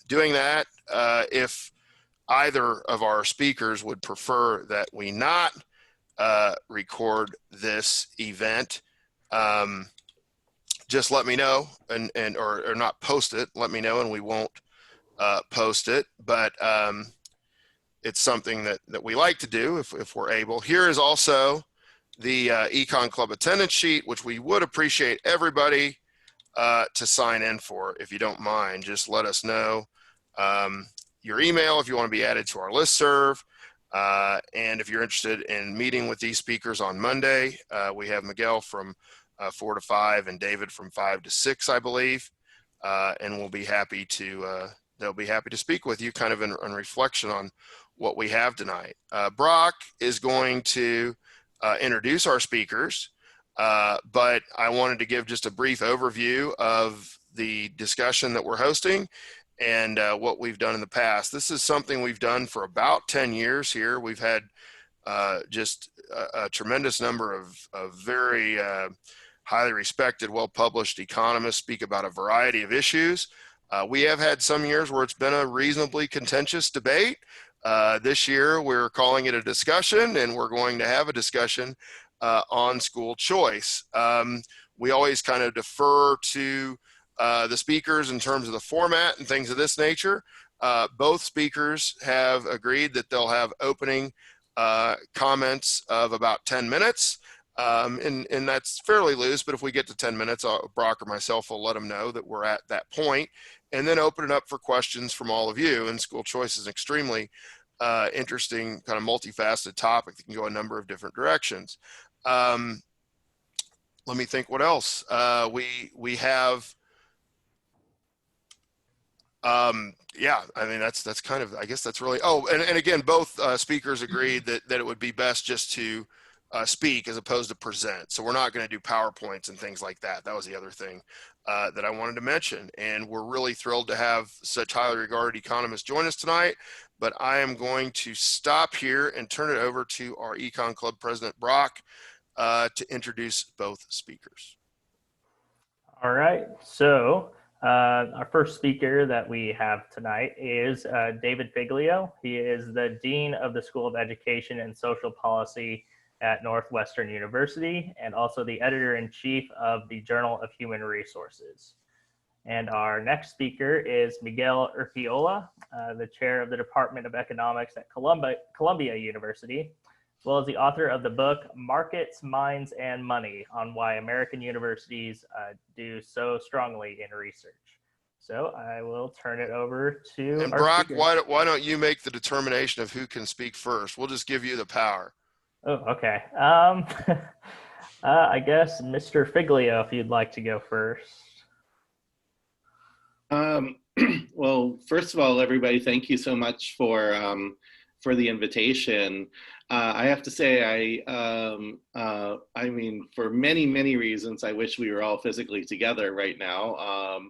doing that. If either of our speakers would prefer that we not record this event, just let me know, or not post it. Let me know, and we won't post it. But it's something that we like to do if we're able. Here is also the Econ Club attendance sheet, which we would appreciate everybody to sign in for. If you don't mind, just let us know your email if you want to be added to our listserv. And if you're interested in meeting with these speakers on Monday, we have Miguel from 4 to 5 and David from 5 to 6, I believe. And we'll be happy to, they'll be happy to speak with you kind of in reflection on what we have tonight. Brock is going to introduce our speakers, but I wanted to give just a brief overview of the discussion that we're hosting and what we've done in the past. This is something we've done for about 10 years here. We've had just a tremendous number of very highly respected, well-published economists speak about a variety of issues. We have had some years where it's been a reasonably contentious debate. This year, we're calling it a discussion, and we're going to have a discussion on school choice. We always kind of defer to the speakers in terms of the format and things of this nature. Both speakers have agreed that they'll have opening comments of about 10 minutes. And that's fairly loose, but if we get to 10 minutes, Brock or myself will let them know that we're at that point, and then open it up for questions from all of you. And school choice is an extremely interesting, kind of multifaceted topic that can go a number of different directions. Let me think what else. We have, yeah, I mean, that's kind of, I guess that's really, oh, and again, both speakers agreed that it would be best just to speak as opposed to present. So we're not going to do PowerPoints and things like that. That was the other thing that I wanted to mention. And we're really thrilled to have such highly regarded economists join us tonight. But I am going to stop here and turn it over to our Econ Club President, Brock, to introduce both speakers. All right. So our first speaker that we have tonight is David Figlio. He is the Dean of the School of Education and Social Policy at Northwestern University, and also the editor-in-chief of the Journal of Human Resources. And our next speaker is Miguel Urquiola, the chair of the Department of Economics at Columbia University, as well as the author of the book Markets, Minds, and Money on Why American Universities Do So Strongly in Research. So I will turn it over to and our Brock, speaker. why don't you make the determination of who can speak first? We'll just give you the power. Oh, okay. I guess Mr. Figlio, if you'd like to go first. Well, first of all, everybody, thank you so much for the invitation. I have to say, I mean, for many reasons, I wish we were all physically together right now.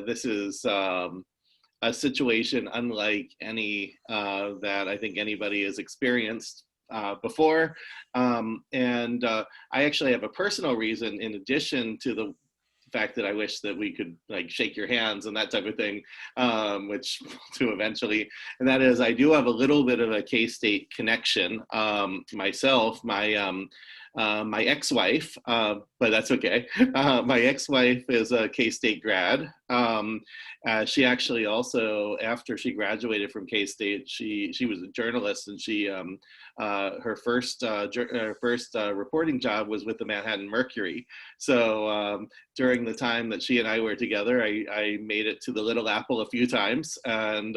This is a situation unlike any that I think anybody has experienced before. And I actually have a personal reason in addition to the fact that I wish that we could like shake your hands and that type of thing, which we'll do eventually. And that is, I do have a little bit of a K-State connection myself. My ex-wife, but that's okay. My ex-wife is a K-State grad. She actually also, after she graduated from K-State, she was a journalist, and she her first reporting job was with the Manhattan Mercury. So during the time that she and I were together, I made it to the Little Apple a few times, and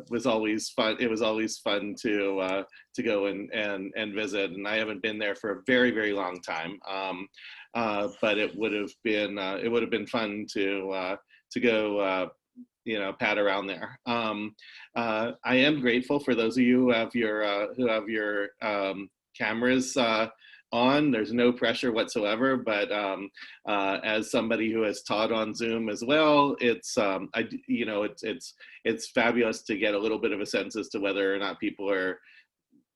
was always fun. It was always fun to go and visit. And I haven't been there for a very long time, but it would have been fun to go. Pat around there. I am grateful for those of you who have your cameras on. There's no pressure whatsoever, but as somebody who has taught on Zoom as well, it's fabulous to get a little bit of a sense as to whether or not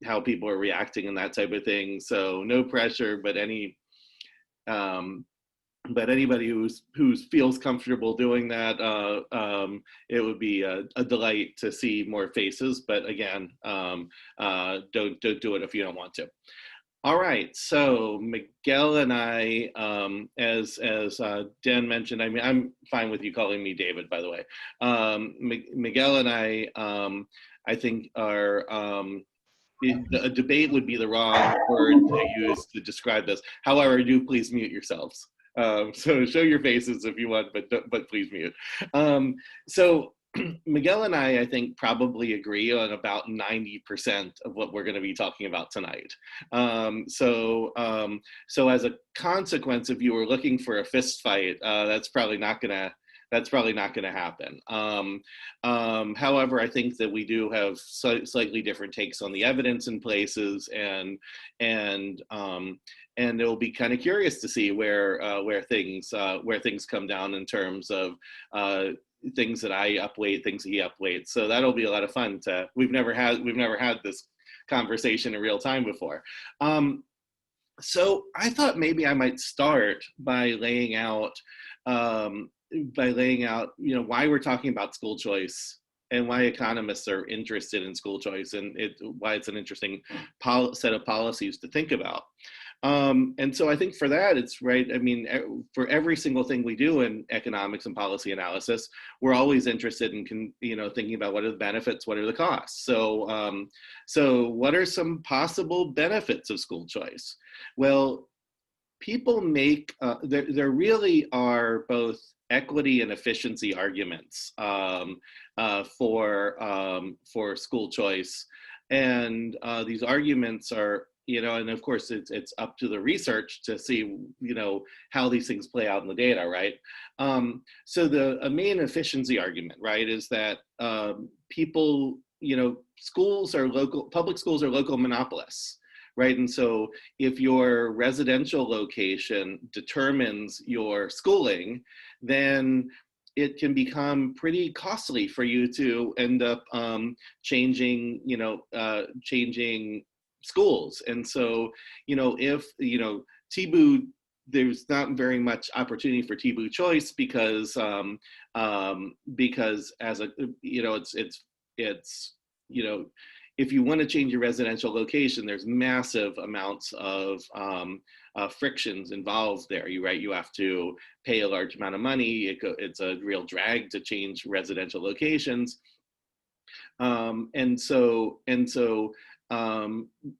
how people are reacting and that type of thing. So no pressure, but any but anybody who feels comfortable doing that, it would be a delight to see more faces. But again, don't do it if you don't want to. All right, so Miguel and I, as Dan mentioned, I mean, I'm fine with you calling me David, by the way. Miguel and I think are, a debate would be the wrong word to use to describe this. However, do please mute yourselves. So show your faces if you want, but please mute. So Miguel and I think, probably agree on about 90% of what we're going to be talking about tonight. So as a consequence, if you were looking for a fist fight, that's probably not going to happen. However, I think that we do have slightly different takes on the evidence in places, and it'll be kind of curious to see where things come down in terms of things that I upweight, things he upweights. So that'll be a lot of fun. We've never had this conversation in real time before. So I thought maybe I might start by laying out, why we're talking about school choice and why economists are interested in school choice, and why it's an interesting set of policies to think about. And so I think for that, it's right. I mean, for every single thing we do in economics and policy analysis, we're always interested in, thinking about what are the benefits, what are the costs. So, what are some possible benefits of school choice? Well, people make, there really are both equity and efficiency arguments for school choice. And these arguments are, and of course it's up to the research to see, how these things play out in the data, right? So a main efficiency argument, right, is that people, public schools are local monopolists, right? And so if your residential location determines your schooling, then it can become pretty costly for you to end up changing schools. And so, if, TBU, there's not very much opportunity for TBU choice because as a, it's if you want to change your residential location, there's massive amounts of frictions involved there. You have to pay a large amount of money. It's a real drag to change residential locations. And so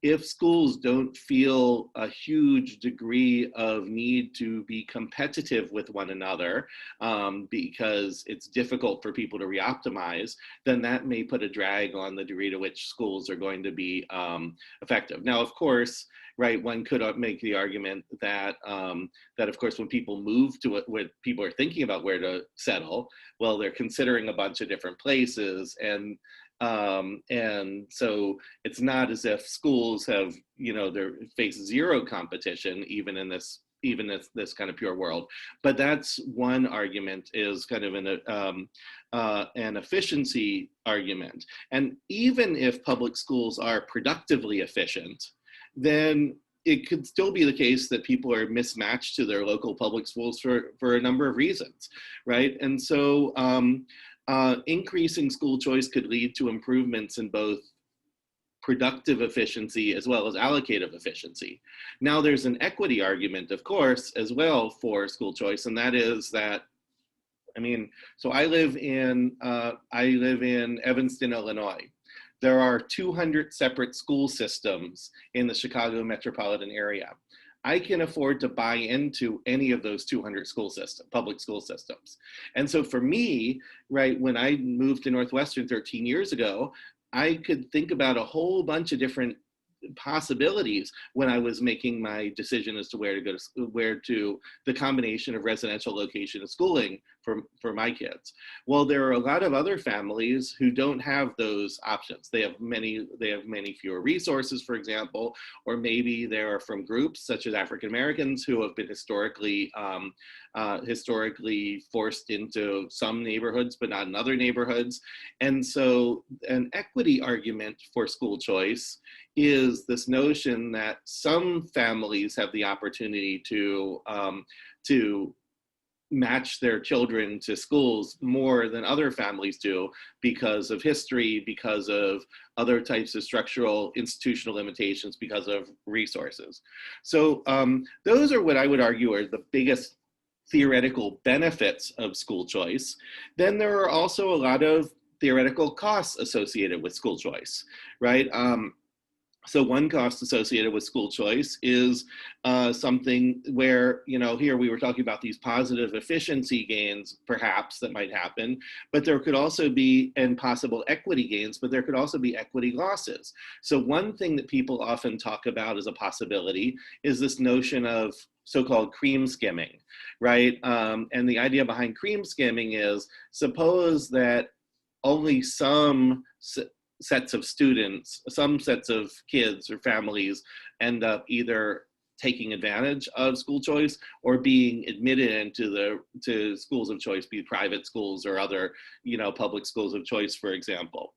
if schools don't feel a huge degree of need to be competitive with one another because it's difficult for people to reoptimize, then that may put a drag on the degree to which schools are going to be effective. Now, of course, right, one could make the argument that that of course when people move to it, when people are thinking about where to settle, well, they're considering a bunch of different places, and so it's not as if schools have, they face zero competition even in this kind of pure world. But that's one argument, is kind of an efficiency argument. And even if public schools are productively efficient, then it could still be the case that people are mismatched to their local public schools for a number of reasons, right? And so increasing school choice could lead to improvements in both productive efficiency as well as allocative efficiency. Now, there's an equity argument, of course, as well for school choice, and that is that, so I live in Evanston, Illinois. There are 200 separate school systems in the Chicago metropolitan area. I can afford to buy into any of those 200 public school systems. And so for me, right, when I moved to Northwestern 13 years ago, I could think about a whole bunch of different possibilities when I was making my decision as to where to go to the combination of residential location and schooling for my kids. Well, there are a lot of other families who don't have those options. They have many fewer resources, for example, or maybe they are from groups such as African Americans who have been historically forced into some neighborhoods, but not in other neighborhoods. And so an equity argument for school choice is this notion that some families have the opportunity to to match their children to schools more than other families do because of history, because of other types of structural institutional limitations, because of resources. So those are what I would argue are the biggest theoretical benefits of school choice. Then there are also a lot of theoretical costs associated with school choice, right? So one cost associated with school choice is something where, here we were talking about these positive efficiency gains, perhaps, that might happen, but there could also be, and possible equity gains, but there could also be equity losses. So one thing that people often talk about as a possibility is this notion of so-called cream skimming, right? And the idea behind cream skimming is, suppose that only some sets of students, some sets of kids or families end up either taking advantage of school choice or being admitted into schools of choice, be private schools or other, public schools of choice, for example.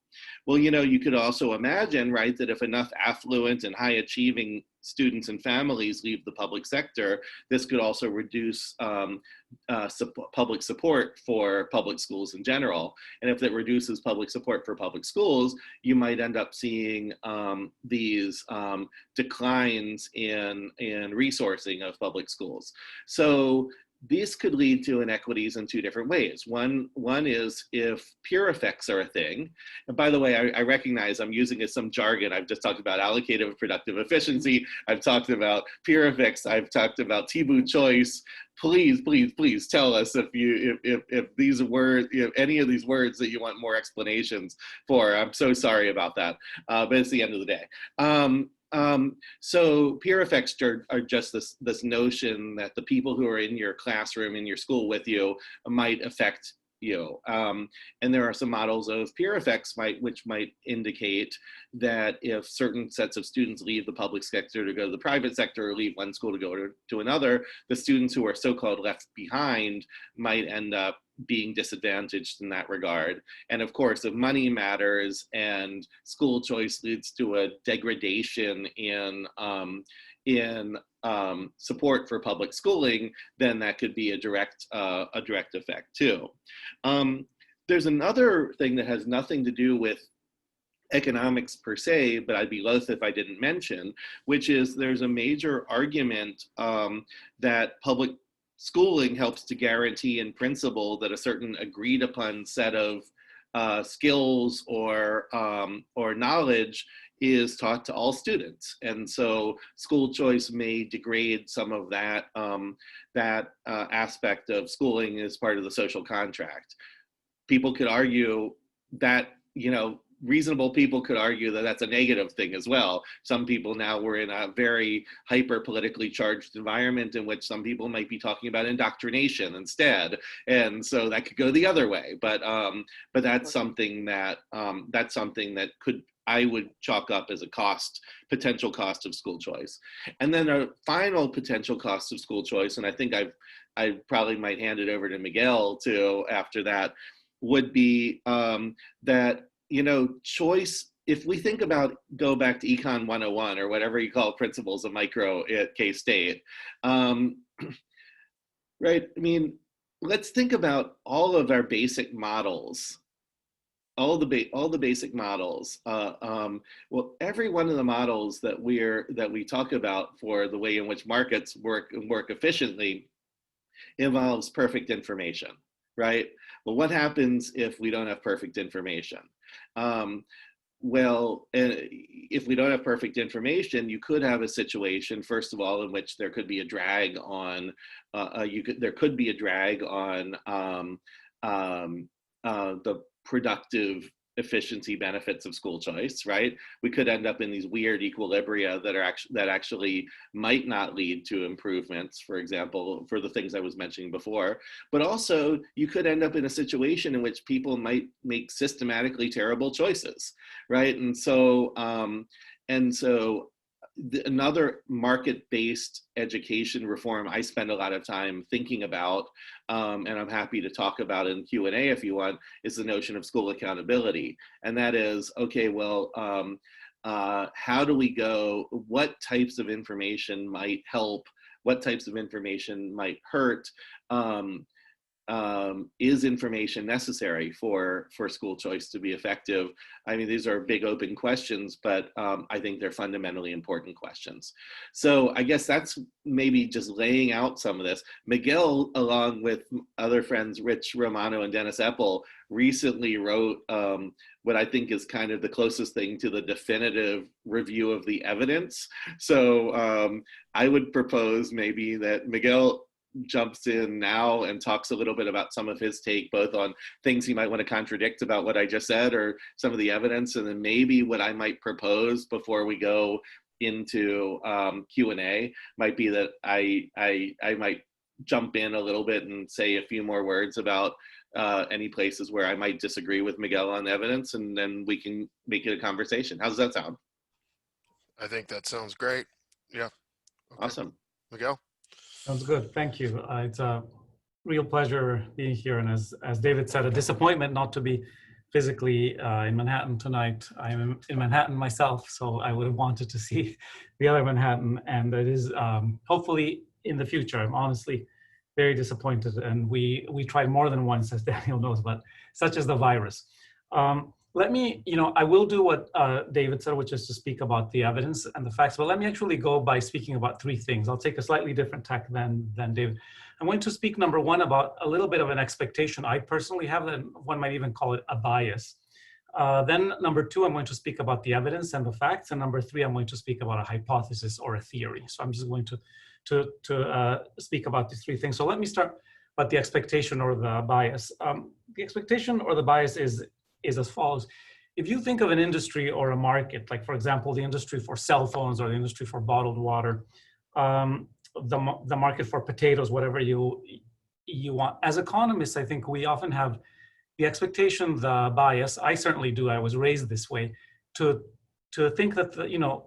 Well, you could also imagine, right, that if enough affluent and high achieving students and families leave the public sector, this could also reduce public support for public schools in general. And if that reduces public support for public schools, you might end up seeing these declines in resourcing of public schools. So these could lead to inequities in two different ways. One is if peer effects are a thing. And by the way, I recognize I'm using some jargon. I've just talked about allocative productive efficiency. I've talked about peer effects. I've talked about Tibu choice. Please tell us if these words, any of these words that you want more explanations for. I'm so sorry about that, but it's the end of the day. So peer effects are just this notion that the people who are in your classroom, in your school with you, might affect you. And there are some models of peer effects which might indicate that if certain sets of students leave the public sector to go to the private sector or leave one school to go to another, the students who are so-called left behind might end up being disadvantaged in that regard. And of course, if money matters and school choice leads to a degradation in support for public schooling, then that could be a direct effect too. There's another thing that has nothing to do with economics per se, but I'd be loath if I didn't mention, which is there's a major argument that public schooling helps to guarantee in principle that a certain agreed upon set of skills or knowledge is taught to all students. And so school choice may degrade some of that, aspect of schooling as part of the social contract. People could argue that, reasonable people could argue that that's a negative thing as well. Some people now, we're in a very hyper politically charged environment in which some people might be talking about indoctrination instead. And so that could go the other way. But that's something that I would chalk up as a potential cost of school choice. And then a final potential cost of school choice, and I think I probably might hand it over to Miguel too after that, would be that, choice, if we think about, go back to Econ 101 or whatever you call principles of micro at K-State, right? I mean, let's think about all of our basic models, all the basic models. Well, every one of the models that we talk about for the way in which markets work efficiently involves perfect information, right? Well, what happens if we don't have perfect information? Well, if we don't have perfect information, you could have a situation, first of all, in which there could be a drag on, there could be a drag on the productive efficiency benefits of school choice, right? We could end up in these weird equilibria that actually might not lead to improvements, for example, for the things I was mentioning before. But also, you could end up in a situation in which people might make systematically terrible choices, right? And so, another market-based education reform I spend a lot of time thinking about, and I'm happy to talk about in Q&A if you want, is the notion of school accountability. And that is, okay, well, how do we go, what types of information might help what types of information might hurt. Is information necessary for school choice to be effective? I mean, these are big open questions, but I think they're fundamentally important questions. So I guess that's maybe just laying out some of this. Miguel, along with other friends, Rich Romano and Dennis Eppel, recently wrote what I think is kind of the closest thing to the definitive review of the evidence. So I would propose maybe that Miguel jumps in now and talks a little bit about some of his take, both on things he might want to contradict about what I just said or some of the evidence, and then maybe what I might propose before we go into Q&A might be that I might jump in a little bit and say a few more words about any places where I might disagree with Miguel on evidence, and then we can make it a conversation. How does that sound? I think that sounds great. Yeah. Okay. Awesome. Miguel? Sounds good. Thank you. It's a real pleasure being here. And as David said, a disappointment not to be physically in Manhattan tonight. I'm in Manhattan myself, so I would have wanted to see the other Manhattan. And it is hopefully in the future. I'm honestly very disappointed. And we tried more than once, as Daniel knows, but such is the virus. Let me, I will do what David said, which is to speak about the evidence and the facts, but let me actually go by speaking about three things. I'll take a slightly different tack than David. I'm going to speak, number one, about a little bit of an expectation I personally have, and one might even call it a bias. Then number two, I'm going to speak about the evidence and the facts. And number three, I'm going to speak about a hypothesis or a theory. So I'm just going to speak about these three things. So let me start about the expectation or the bias. The expectation or the bias is as follows. If you think of an industry or a market, like for example, the industry for cell phones or the industry for bottled water, the market for potatoes, whatever you want. As economists, I think we often have the expectation, the bias, I certainly do, I was raised this way, to think that,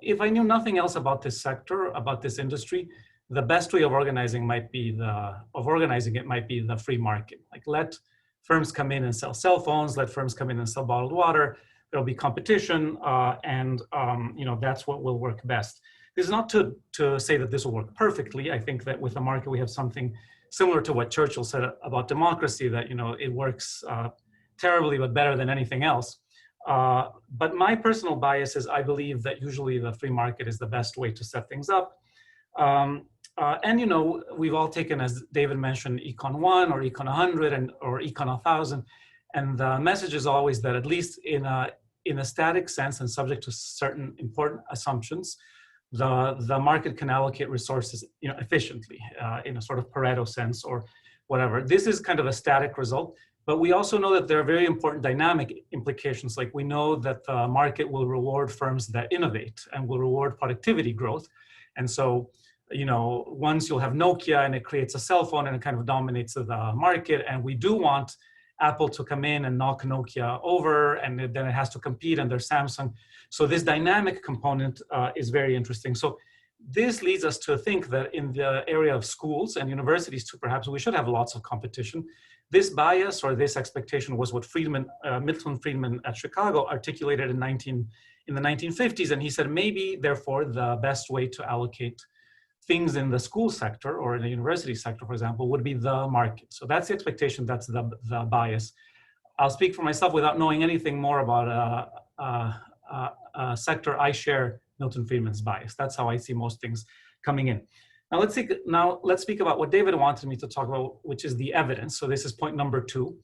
if I knew nothing else about this sector, about this industry, the best way of organizing it might be the free market. Like let firms come in and sell cell phones, let firms come in and sell bottled water, there'll be competition, and that's what will work best. This is not to say that this will work perfectly. I think that with the market, we have something similar to what Churchill said about democracy, that it works terribly, but better than anything else. But my personal bias is I believe that usually the free market is the best way to set things up. And we've all taken, as David mentioned, Econ 1 or Econ 100 or Econ 1000. And the message is always that at least in a static sense and subject to certain important assumptions, the market can allocate resources efficiently in a sort of Pareto sense or whatever. This is kind of a static result, but we also know that there are very important dynamic implications. Like we know that the market will reward firms that innovate and will reward productivity growth. And so, once you'll have Nokia and it creates a cell phone and it kind of dominates the market, and we do want Apple to come in and knock Nokia over, and then it has to compete, and there's Samsung. So this dynamic component is very interesting. So this leads us to think that in the area of schools and universities too, perhaps we should have lots of competition. This bias or this expectation was what Milton Friedman at Chicago articulated in the 1950s, and he said maybe, therefore, the best way to allocate things in the school sector or in the university sector, for example, would be the market. So that's the expectation, that's the bias. I'll speak for myself without knowing anything more about a sector. I share Milton Friedman's bias. That's how I see most things coming in. Now let's speak about what David wanted me to talk about, which is the evidence. So this is point number two.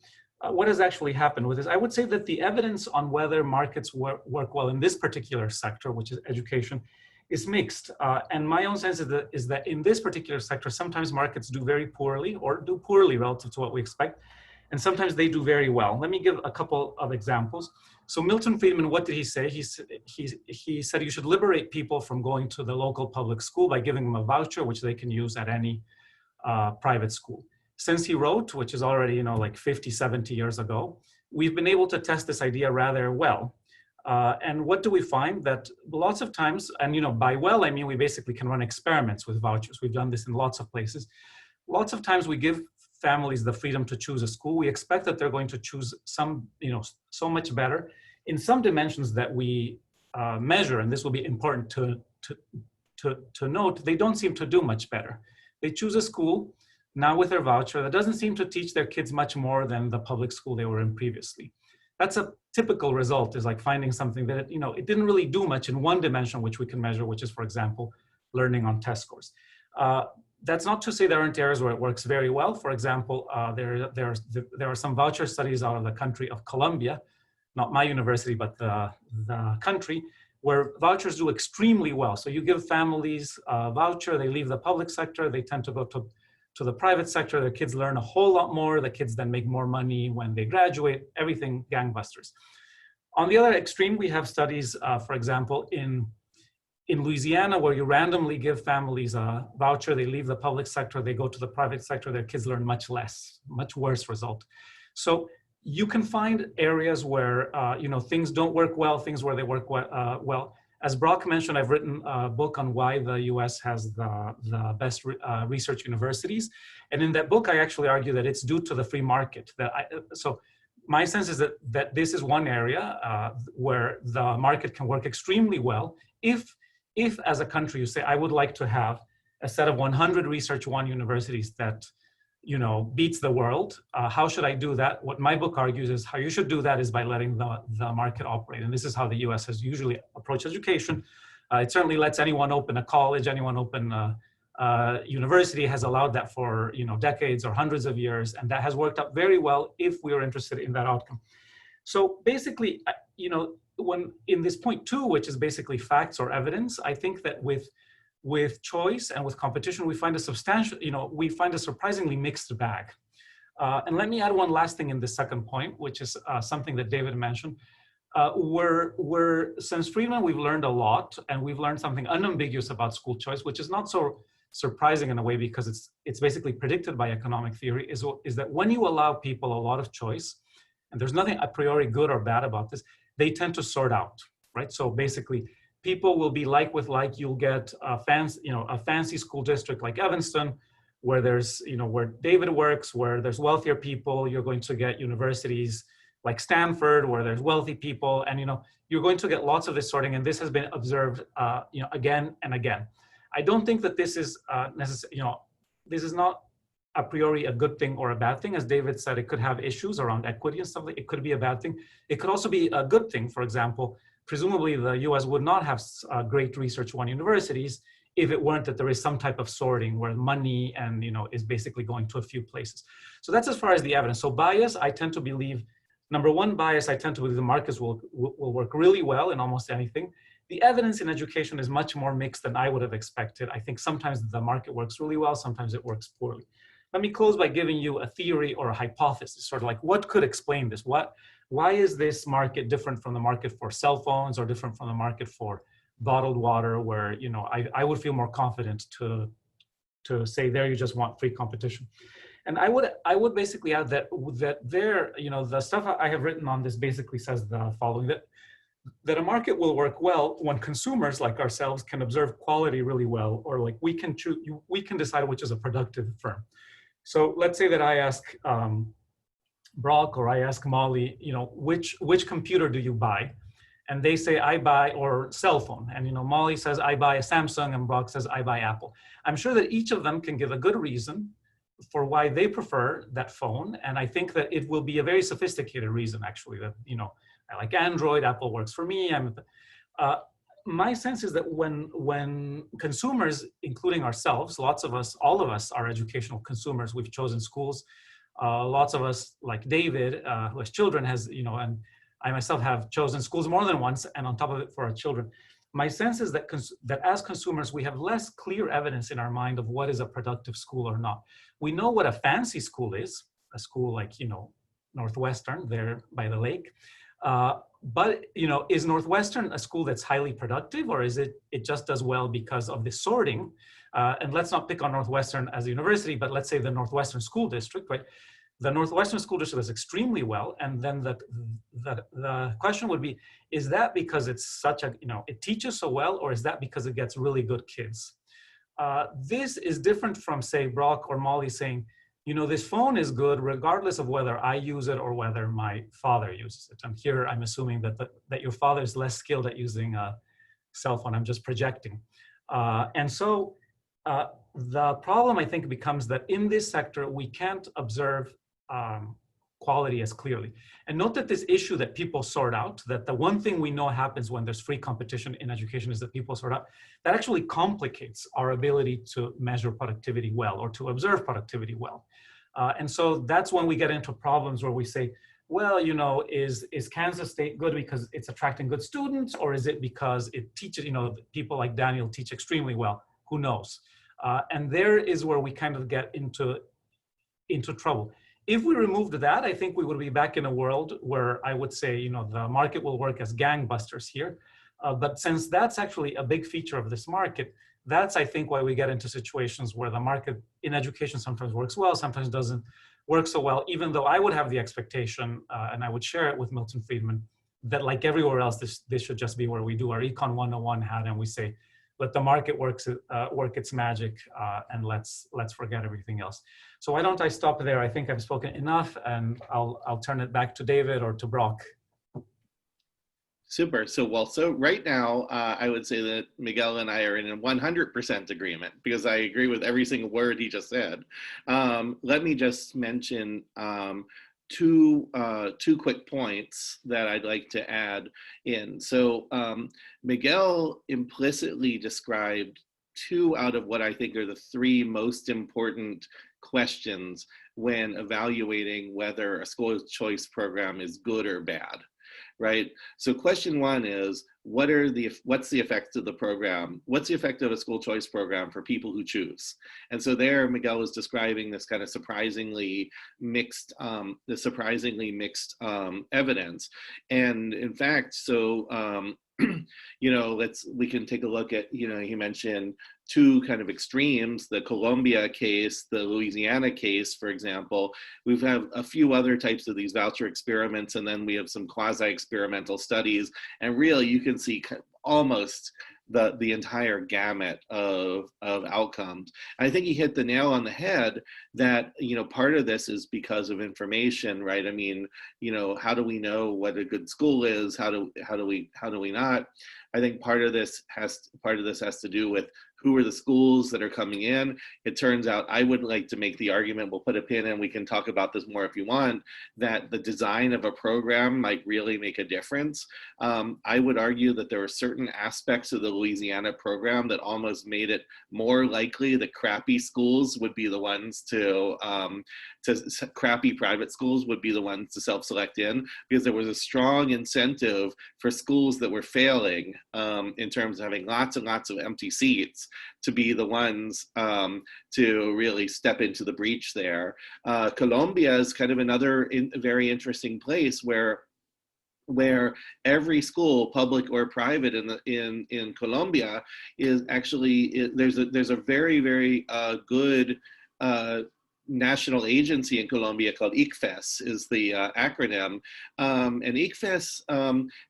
What has actually happened with this? I would say that the evidence on whether markets work well in this particular sector, which is education, is mixed. And my own sense is that in this particular sector, sometimes markets do very poorly or do poorly relative to what we expect. And sometimes they do very well. Let me give a couple of examples. So Milton Friedman, what did he say? He said you should liberate people from going to the local public school by giving them a voucher, which they can use at any private school. Since he wrote, which is already like 50, 70 years ago, we've been able to test this idea rather well. And what do we find? That lots of times, and by well, I mean we basically can run experiments with vouchers. We've done this in lots of places. Lots of times we give families the freedom to choose a school. We expect that they're going to choose some, so much better in some dimensions that we measure, and this will be important to note. They don't seem to do much better. They choose a school now with their voucher that doesn't seem to teach their kids much more than the public school they were in previously. That's a typical result, is like finding something that, it didn't really do much in one dimension, which we can measure, which is, for example, learning on test scores. That's not to say there aren't areas where it works very well. For example, there are some voucher studies out of the country of Colombia, not my university, but the country, where vouchers do extremely well. So you give families a voucher, they leave the public sector, they tend to go to the private sector, their kids learn a whole lot more, the kids then make more money when they graduate, everything gangbusters. On the other extreme, we have studies, for example, in Louisiana, where you randomly give families a voucher, they leave the public sector, they go to the private sector, their kids learn much less, much worse result. So you can find areas where things don't work well, things where they work well. As Brock mentioned, I've written a book on why the US has the best research universities. And in that book, I actually argue that it's due to the free market. So my sense is that this is one area where the market can work extremely well if as a country you say, I would like to have a set of 100 Research One universities that beats the world. How should I do that? What my book argues is how you should do that is by letting the market operate. And this is how the US has usually approached education. It certainly lets anyone open a college, anyone open a university, has allowed that for decades or hundreds of years. And that has worked out very well if we are interested in that outcome. So basically, when in this point two, which is basically facts or evidence, I think that with choice and with competition, we find a surprisingly mixed bag. And let me add one last thing in the second point, which is something that David mentioned. Since Friedman, we've learned a lot, and we've learned something unambiguous about school choice, which is not so surprising in a way, because it's basically predicted by economic theory, is that when you allow people a lot of choice, and there's nothing a priori good or bad about this, they tend to sort out, right? So basically, people will be like with like. You'll get a fancy school district like Evanston, where there's, where David works, where there's wealthier people. You're going to get universities like Stanford, where there's wealthy people, and you're going to get lots of this sorting. And this has been observed, again and again. I don't think that this is necessary. This is not a priori a good thing or a bad thing. As David said, it could have issues around equity and stuff. It could be a bad thing. It could also be a good thing. For example, presumably the US would not have great Research One universities if it weren't that there is some type of sorting where money and is basically going to a few places. So that's as far as the evidence. So bias, I tend to believe, number one bias, I tend to believe the markets will work really well in almost anything. The evidence in education is much more mixed than I would have expected. I think sometimes the market works really well, sometimes it works poorly. Let me close by giving you a theory or a hypothesis, sort of like what could explain this? Why is this market different from the market for cell phones, or different from the market for bottled water, where I would feel more confident to say there you just want free competition? And I would basically add that there, the stuff I have written on this basically says the following, that a market will work well when consumers like ourselves can observe quality really well, or like we can decide which is a productive firm. So let's say that I ask Brock or I ask Molly, which computer do you buy? And they say I buy, or cell phone. And Molly says I buy a Samsung, and Brock says I buy Apple. I'm sure that each of them can give a good reason for why they prefer that phone. And I think that it will be a very sophisticated reason, actually, that I like Android, Apple works for me. My sense is that when consumers, including ourselves, lots of us, all of us are educational consumers. We've chosen schools. Lots of us, like David, who has children, and I myself have chosen schools more than once, and on top of it for our children. My sense is that as consumers, we have less clear evidence in our mind of what is a productive school or not. We know what a fancy school is, a school like, Northwestern there by the lake. But is Northwestern a school that's highly productive, or is it just does well because of the sorting? And let's not pick on Northwestern as a university, but let's say the Northwestern School District, right? The Northwestern School District does extremely well, and then the question would be: is that because it's such a it teaches so well, or is that because it gets really good kids? This is different from, say, Brock or Molly saying, this phone is good regardless of whether I use it or whether my father uses it. And here I'm assuming that your father is less skilled at using a cell phone. I'm just projecting. And so The problem, I think, becomes that in this sector, we can't observe quality as clearly. And note that this issue that people sort out, that the one thing we know happens when there's free competition in education is that people sort out, that actually complicates our ability to measure productivity well or to observe productivity well. And so that's when we get into problems where we say, well, you know, is Kansas State good because it's attracting good students, or is it because it teaches, you know, people like Daniel teach extremely well? Who knows? And there is where we kind of get into trouble. If we removed that, I think we would be back in a world where I would say, you know, the market will work as gangbusters here. But since that's actually a big feature of this market, that's, I think, why we get into situations where the market in education sometimes works well, sometimes doesn't work so well, even though I would have the expectation, and I would share it with Milton Friedman, that like everywhere else, this should just be where we do our Econ 101 hat and we say, let the market work its magic, and let's forget everything else. So why don't I stop there? I think I've spoken enough, and I'll turn it back to David or to Brock. Super. So right now, I would say that Miguel and I are in a 100% agreement because I agree with every single word he just said. Let me just mention two quick points that I'd like to add in. So Miguel implicitly described two out of what I think are the three most important questions when evaluating whether a school choice program is good or bad. Right. So question one is, what's the effect of the program? What's the effect of a school choice program for people who choose? And so there, Miguel was describing this kind of surprisingly mixed evidence. And in fact, so you know, we can take a look at, you know, he mentioned two kind of extremes, the Colombia case, the Louisiana case, for example. We've had a few other types of these voucher experiments, and then we have some quasi-experimental studies, and really you can see almost the entire gamut of outcomes. I think he hit the nail on the head that, you know, part of this is because of information, right? I mean, you know, how do we know what a good school is? How do we not? I think part of this has to do with who are the schools that are coming in. It turns out, I would like to make the argument, we'll put a pin in, we can talk about this more if you want, that the design of a program might really make a difference. I would argue that there are certain aspects of the Louisiana program that almost made it more likely that crappy schools would be the ones crappy private schools would be the ones to self-select in, because there was a strong incentive for schools that were failing in terms of having lots and lots of empty seats to be the ones to really step into the breach there. Colombia is kind of another very interesting place where every school, public or private, in Colombia is actually, there's a very, very good national agency in Colombia called ICFES is the acronym. And ICFES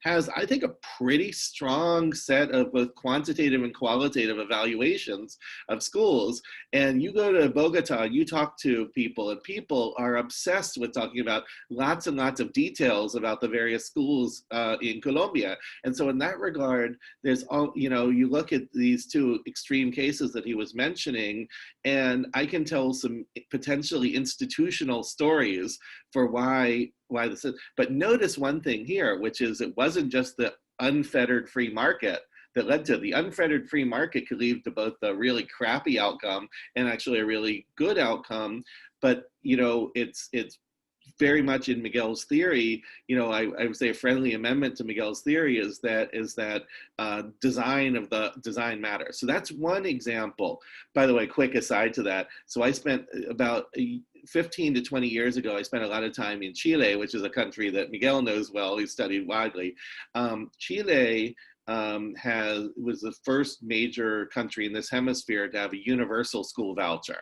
has, I think, a pretty strong set of both quantitative and qualitative evaluations of schools. And you go to Bogota, you talk to people, and people are obsessed with talking about lots and lots of details about the various schools in Colombia. And so in that regard, there's all, you know, you look at these two extreme cases that he was mentioning, and I can tell some potentially institutional stories for why this is. But notice one thing here, which is it wasn't just the unfettered free market that led to it. The unfettered free market could lead to both a really crappy outcome and actually a really good outcome. But, you know, it's very much in Miguel's theory. You know, I would say a friendly amendment to Miguel's theory is that design matters. So that's one example. By the way, quick aside to that. So I spent about 15 to 20 years ago, I spent a lot of time in Chile, which is a country that Miguel knows well. He studied widely. Chile was the first major country in this hemisphere to have a universal school voucher.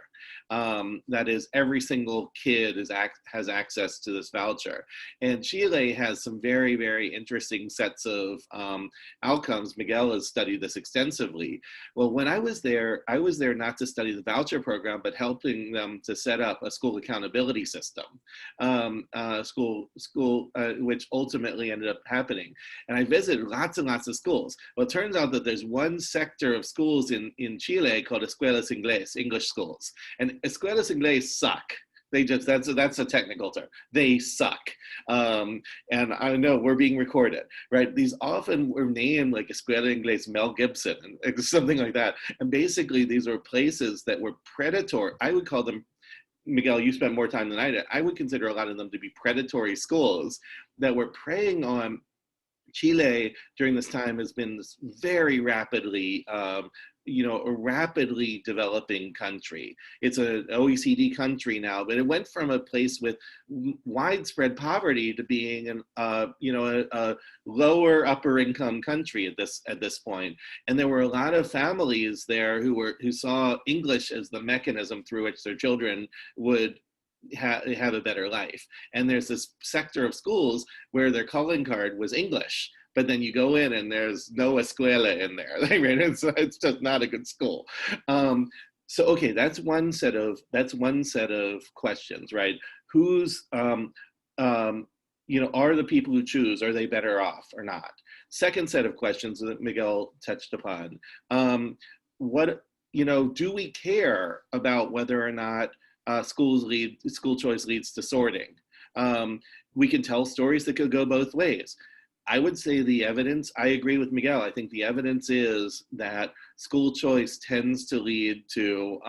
That is, every single kid has access to this voucher. And Chile has some very, very interesting sets of outcomes. Miguel has studied this extensively. Well, when I was there not to study the voucher program, but helping them to set up a school accountability system, which ultimately ended up happening. And I visited lots and lots of schools. Well, it turns out that there's one sector of schools in Chile called Escuelas Inglés, English schools. And Escuelas Inglés suck. That's a technical term. They suck. And I know we're being recorded, right? These often were named like Escuela Inglés Mel Gibson and something like that. And basically these were places that were predatory. I would call them, Miguel, you spent more time than I did. I would consider a lot of them to be predatory schools that were preying on. Chile during this time has been this very rapidly, a rapidly developing country. It's an OECD country now, but it went from a place with widespread poverty to being a lower upper income country at this point. And there were a lot of families there who saw English as the mechanism through which their children would have a better life. And there's this sector of schools where their calling card was English, but then you go in and there's no escuela in there. Right? It's just not a good school. So okay, that's one set of questions, right? Who's are the people who choose, are they better off or not? Second set of questions that Miguel touched upon. Do we care about whether or not school choice leads to sorting? We can tell stories that could go both ways. I would say the evidence, I agree with Miguel. I think the evidence is that school choice tends to lead to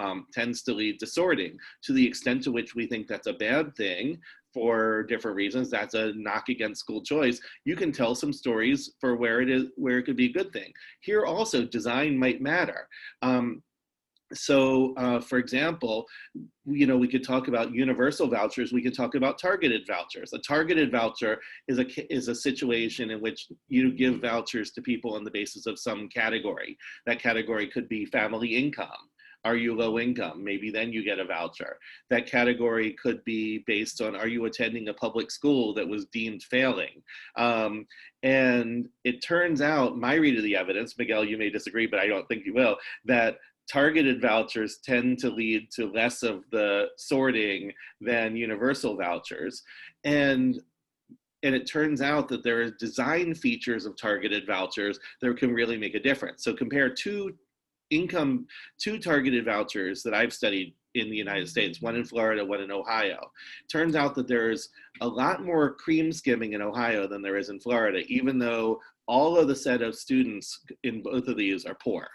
sorting. To the extent to which we think that's a bad thing for different reasons, that's a knock against school choice. You can tell some stories for where it could be a good thing. Here also, design might matter. For example, we could talk about universal vouchers. We could talk about targeted vouchers. A targeted voucher is a situation in which you give vouchers to people on the basis of some category. That category could be family income. Are you low income? Maybe then you get a voucher. That category could be based on, are you attending a public school that was deemed failing? And it turns out, my read of the evidence, Miguel, you may disagree, but I don't think you will, that targeted vouchers tend to lead to less of the sorting than universal vouchers. And it turns out that there are design features of targeted vouchers that can really make a difference. So compare two targeted vouchers that I've studied in the United States, one in Florida, one in Ohio. Turns out that there's a lot more cream skimming in Ohio than there is in Florida, even though all of the set of students in both of these are poor.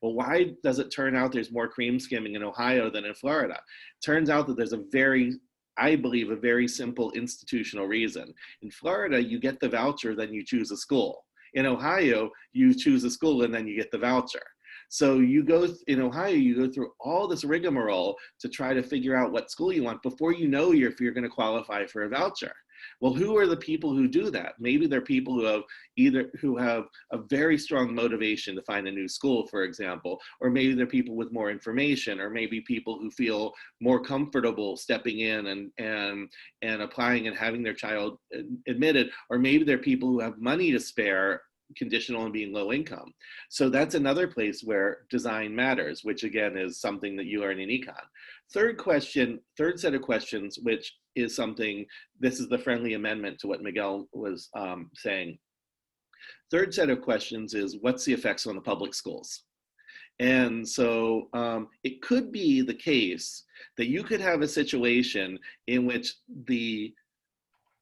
Well, why does it turn out there's more cream skimming in Ohio than in Florida? Turns out that there's I believe, a very simple institutional reason. In Florida, you get the voucher, then you choose a school. In Ohio, you choose a school and then you get the voucher. So in Ohio, you go through all this rigmarole to try to figure out what school you want before you know if you're going to qualify for a voucher. Well, who are the people who do that? Maybe they're people who have a very strong motivation to find a new school, for example, or maybe they're people with more information, or maybe people who feel more comfortable stepping in and applying and having their child admitted, or maybe they're people who have money to spare, conditional on being low income. So that's another place where design matters, which again is something that you learn in Econ. Third set of questions, which is something, this is the friendly amendment to what Miguel was saying. Third set of questions is, what's the effects on the public schools? And so it could be the case that you could have a situation in which the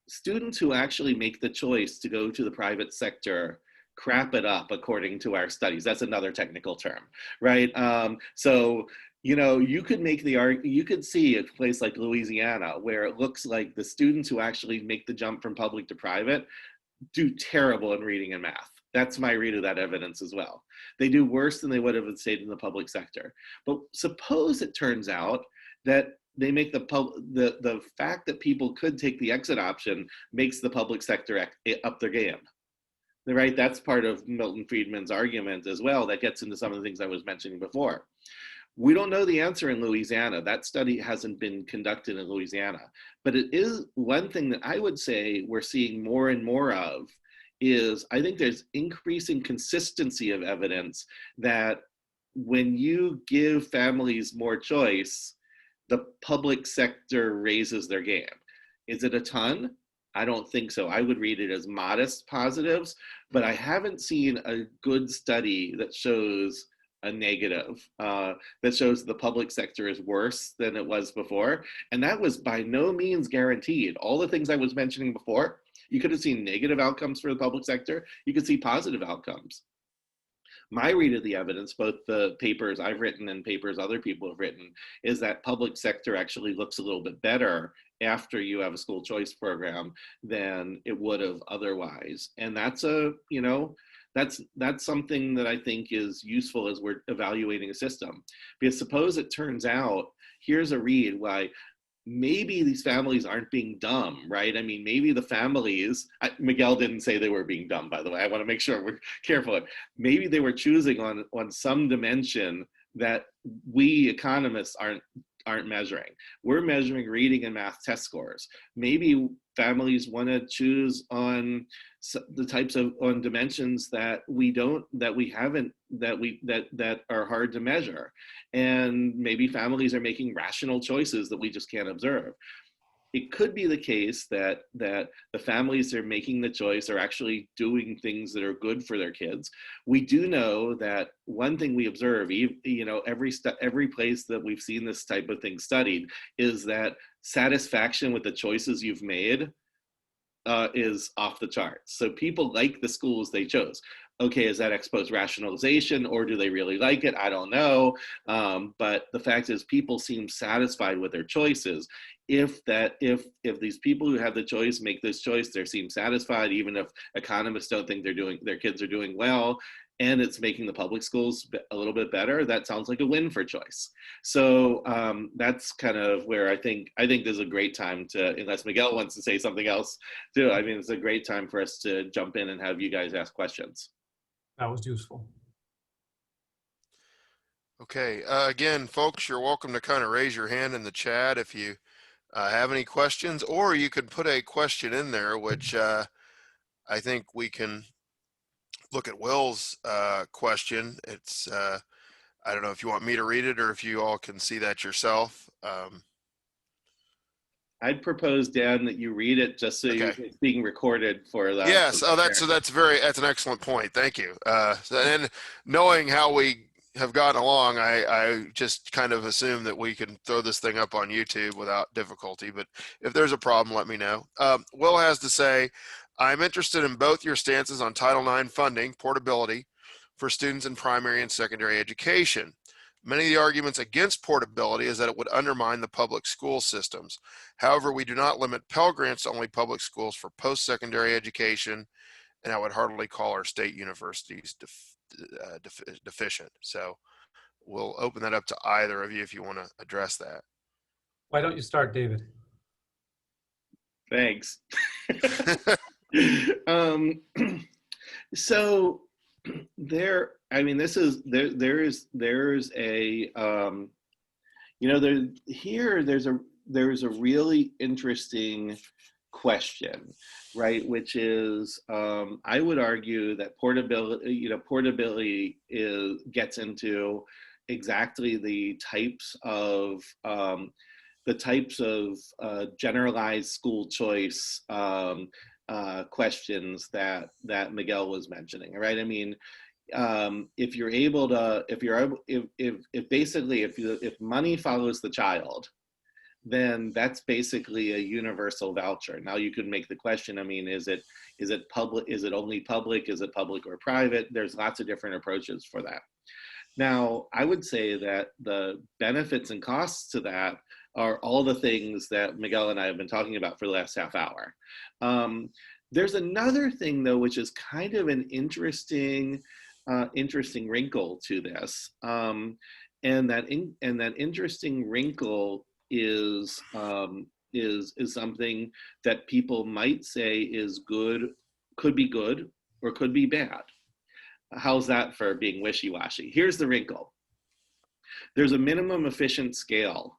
students who actually make the choice to go to the private sector crap it up according to our studies. That's another technical term, right? You could make the argument, you could see a place like Louisiana where it looks like the students who actually make the jump from public to private do terrible in reading and math. That's my read of that evidence as well. They do worse than they would have stayed in the public sector. But suppose it turns out that they make the fact that people could take the exit option makes the public sector up their game. Right? That's part of Milton Friedman's argument as well. That gets into some of the things I was mentioning before. We don't know the answer in Louisiana. That study hasn't been conducted in Louisiana. But it is one thing that I would say we're seeing more and more of is I think there's increasing consistency of evidence that when you give families more choice, the public sector raises their game. Is it a ton? I don't think so. I would read it as modest positives, but I haven't seen a good study that shows a negative, that shows the public sector is worse than it was before. And that was by no means guaranteed. All the things I was mentioning before, you could have seen negative outcomes for the public sector. You could see positive outcomes. My read of the evidence, both the papers I've written and papers other people have written, is that public sector actually looks a little bit better after you have a school choice program than it would have otherwise. And that's that's something that I think is useful as we're evaluating a system. Because suppose it turns out, here's a read why maybe these families aren't being dumb, right? I mean, maybe the families, Miguel didn't say they were being dumb, by the way. I want to make sure we're careful. Maybe they were choosing on some dimension that we economists aren't measuring. We're measuring reading and math test scores. Maybe families want to choose on the types of on dimensions that that are hard to measure, and maybe families are making rational choices that we just can't observe. It could be the case that the families that are making the choice are actually doing things that are good for their kids. We do know that one thing we observe, every place that we've seen this type of thing studied, is that satisfaction with the choices you've made is off the charts. So people like the schools they chose. Okay, is that ex post rationalization, or do they really like it? I don't know. But the fact is, people seem satisfied with their choices. If these people who have the choice make this choice, they seem satisfied, even if economists don't think their kids are doing well, and it's making the public schools a little bit better, that sounds like a win for choice. So that's kind of where I think this is a great time to, unless Miguel wants to say something else too, I mean, it's a great time for us to jump in and have you guys ask questions. That was useful. Okay. Again, folks, you're welcome to kind of raise your hand in the chat if you have any questions, or you could put a question in there, which I think we can look at Will's question. It's I don't know if you want me to read it or if you all can see that yourself. I'd propose, Dan, that you read it just so Okay. it's being recorded for that. Yes. Oh, that's an excellent point. Thank you. And knowing how we have gotten along, I just kind of assume that we can throw this thing up on YouTube without difficulty. But if there's a problem, let me know. Will has to say, I'm interested in both your stances on Title IX funding, portability for students in primary and secondary education. Many of the arguments against portability is that it would undermine the public school systems. However, we do not limit Pell Grants to only public schools for post-secondary education, and I would hardly call our state universities deficient. So we'll open that up to either of you if you want to address that. Why don't you start, David? Thanks. So there I mean, there's a there's a really interesting question, right? Which is, I would argue that portability gets into exactly the types of generalized school choice questions that Miguel was mentioning, right? I mean, if money follows the child, then that's basically a universal voucher. Now you could make the question, I mean, is it public? Is it only public? Is it public or private? There's lots of different approaches for that. Now, I would say that the benefits and costs to that are all the things that Miguel and I have been talking about for the last half hour. There's another thing, though, which is kind of an interesting wrinkle to this, and that interesting wrinkle is something that people might say is good, could be good, or could be bad. How's that for being wishy-washy? Here's the wrinkle. There's a minimum efficient scale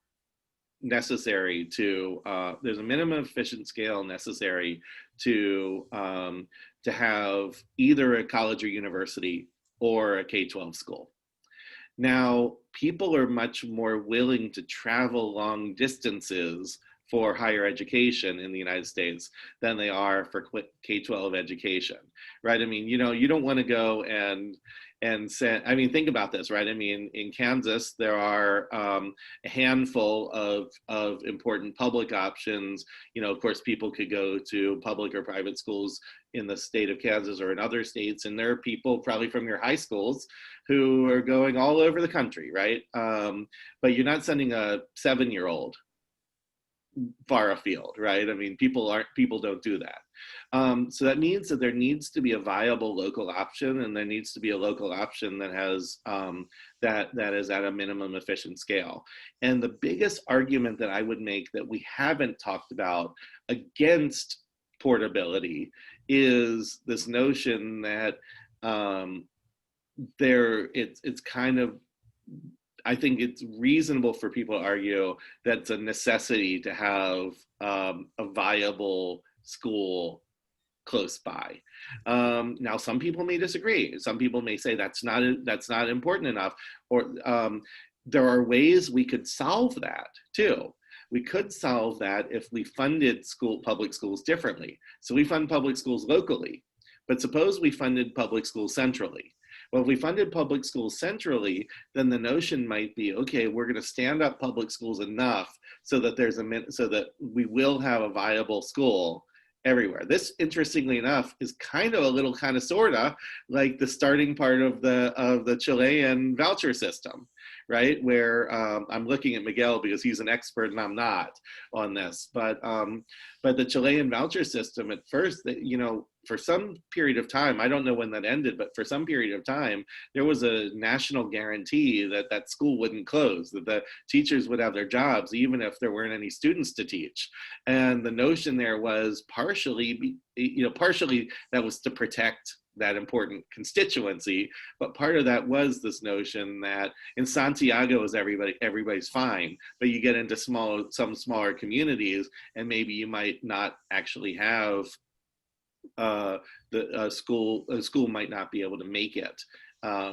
necessary to to have either a college or university or a K-12 school. Now, people are much more willing to travel long distances for higher education in the United States than they are for K-12 education, right? I mean, you don't want to go and send, I mean, think about this, right? I mean, in Kansas, there are a handful of important public options. Of course, people could go to public or private schools in the state of Kansas or in other states, and there are people probably from your high schools who are going all over the country, right? But you're not sending a 7-year-old far afield, right? I mean, people don't do that. So that means that there needs to be a viable local option, and there needs to be a local option that has that is at a minimum efficient scale. And the biggest argument that I would make that we haven't talked about against portability is this notion that it's kind of, I think it's reasonable for people to argue that it's a necessity to have a viable school close by. Now, some people may disagree. Some people may say that's not important enough, or there are ways we could solve that too. We could solve that if we funded public schools differently. So we fund public schools locally, but suppose we funded public schools centrally. Well, if we funded public schools centrally, then the notion might be, okay, we're going to stand up public schools enough so that we will have a viable school everywhere. This, interestingly enough, is kind of sorta like the starting part of the Chilean voucher system, right? Where I'm looking at Miguel because he's an expert and I'm not on this, but the Chilean voucher system at first, for some period of time, I don't know when that ended, but for some period of time, there was a national guarantee that that school wouldn't close, that the teachers would have their jobs, even if there weren't any students to teach. And the notion there was partially that was to protect that important constituency, but part of that was this notion that in Santiago is everybody's fine, but you get into some smaller communities and maybe you might not actually have a school might not be able to make it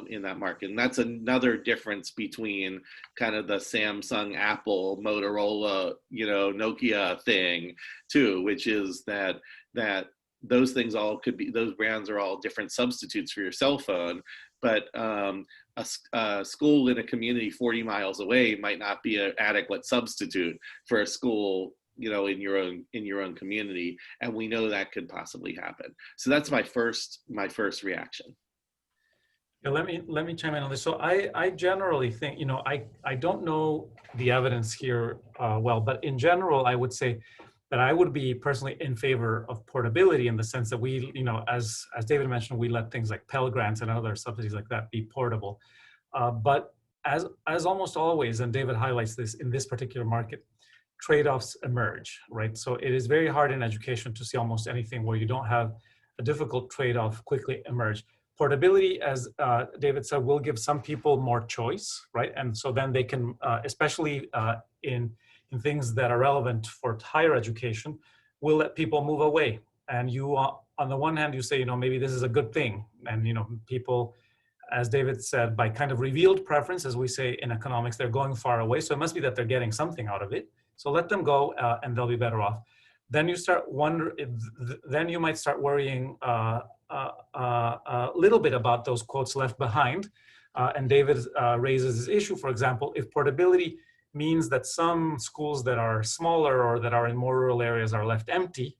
in that market. And that's another difference between kind of the Samsung, Apple, Motorola, Nokia thing too, which is that those things those brands are all different substitutes for your cell phone, but a school in a community 40 miles away might not be an adequate substitute for a school in your own community, and we know that could possibly happen. So that's my first reaction. Yeah, let me chime in on this. So I generally think, I don't know the evidence here well, but in general, I would say that I would be personally in favor of portability in the sense that we, as David mentioned, we let things like Pell Grants and other subsidies like that be portable. But as almost always, and David highlights this in this particular market, trade-offs emerge, right? So it is very hard in education to see almost anything where you don't have a difficult trade-off quickly emerge. Portability, as David said, will give some people more choice, right? And so then they can, especially in things that are relevant for higher education, will let people move away. And you, on the one hand, you say, maybe this is a good thing. And, people, as David said, by kind of revealed preference, as we say in economics, they're going far away. So it must be that they're getting something out of it. So let them go and they'll be better off. Then you might start worrying a little bit about those quotes left behind. And David raises this issue, for example, if portability means that some schools that are smaller or that are in more rural areas are left empty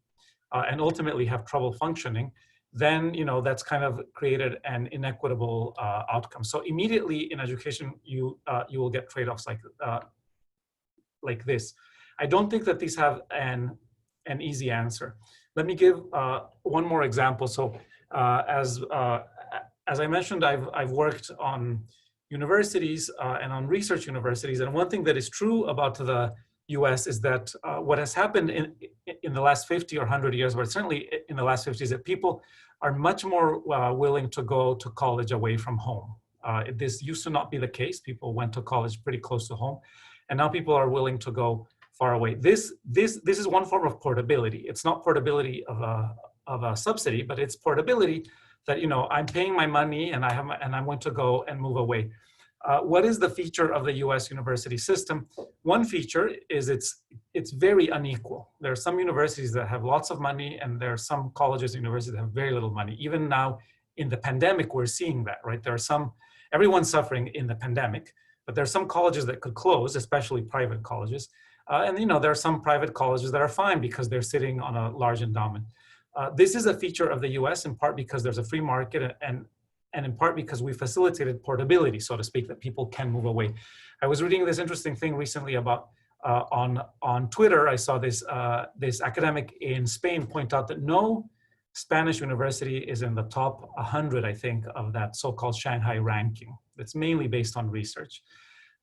and ultimately have trouble functioning, then that's kind of created an inequitable outcome. So immediately in education, you will get trade-offs like this. I don't think that these have an easy answer. Let me give one more example. So as I mentioned, I've worked on universities and on research universities. And one thing that is true about the US is that what has happened in the last 50 or 100 years, but certainly in the last 50 is that people are much more willing to go to college away from home. This used to not be the case. People went to college pretty close to home, and now people are willing to go far away. This is one form of portability. It's not portability of a subsidy, but it's portability that, you know, I'm paying my money and I'm going to go and move away. What is the feature of the U.S. university system? One feature is it's very unequal. There are some universities that have lots of money, and there are some colleges and universities that have very little money. Even now in the pandemic, we're seeing that, right? There are some, everyone's suffering in the pandemic, but there are some colleges that could close, especially private colleges. And, you know, there are some private colleges that are fine because they're sitting on a large endowment. This is a feature of the US in part because there's a free market, and in part because we facilitated portability, so to speak, that people can move away. I was reading this interesting thing recently about, on Twitter, I saw this, this academic in Spain point out that no Spanish university is in the top 100, I think, of that so-called Shanghai ranking. It's mainly based on research.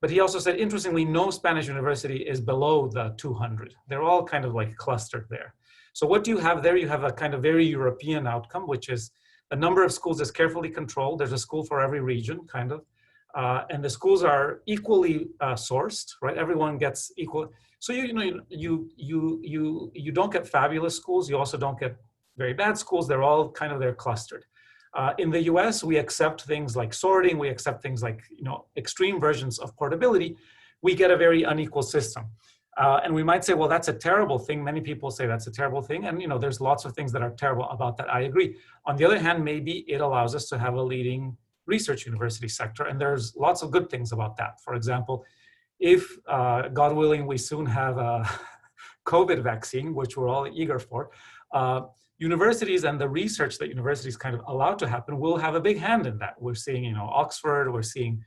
But he also said, interestingly, no Spanish university is below the 200. They're all kind of like clustered there. So what do you have there? You have a kind of very European outcome, which is the number of schools is carefully controlled. There's a school for every region, kind of. And the schools are equally sourced, right? Everyone gets equal. So you don't get fabulous schools. You also don't get very bad schools. They're all kind of, they're clustered. In the US, we accept things like sorting. We accept things like, you know, extreme versions of portability. We get a very unequal system. And we might say, well, that's a terrible thing. Many people say that's a terrible thing. And, you know, there's lots of things that are terrible about that. I agree. On the other hand, maybe it allows us to have a leading research university sector. And there's lots of good things about that. For example, if, God willing, we soon have a COVID vaccine, which we're all eager for, universities and the research that universities kind of allow to happen will have a big hand in that. We're seeing, you know, Oxford, we're seeing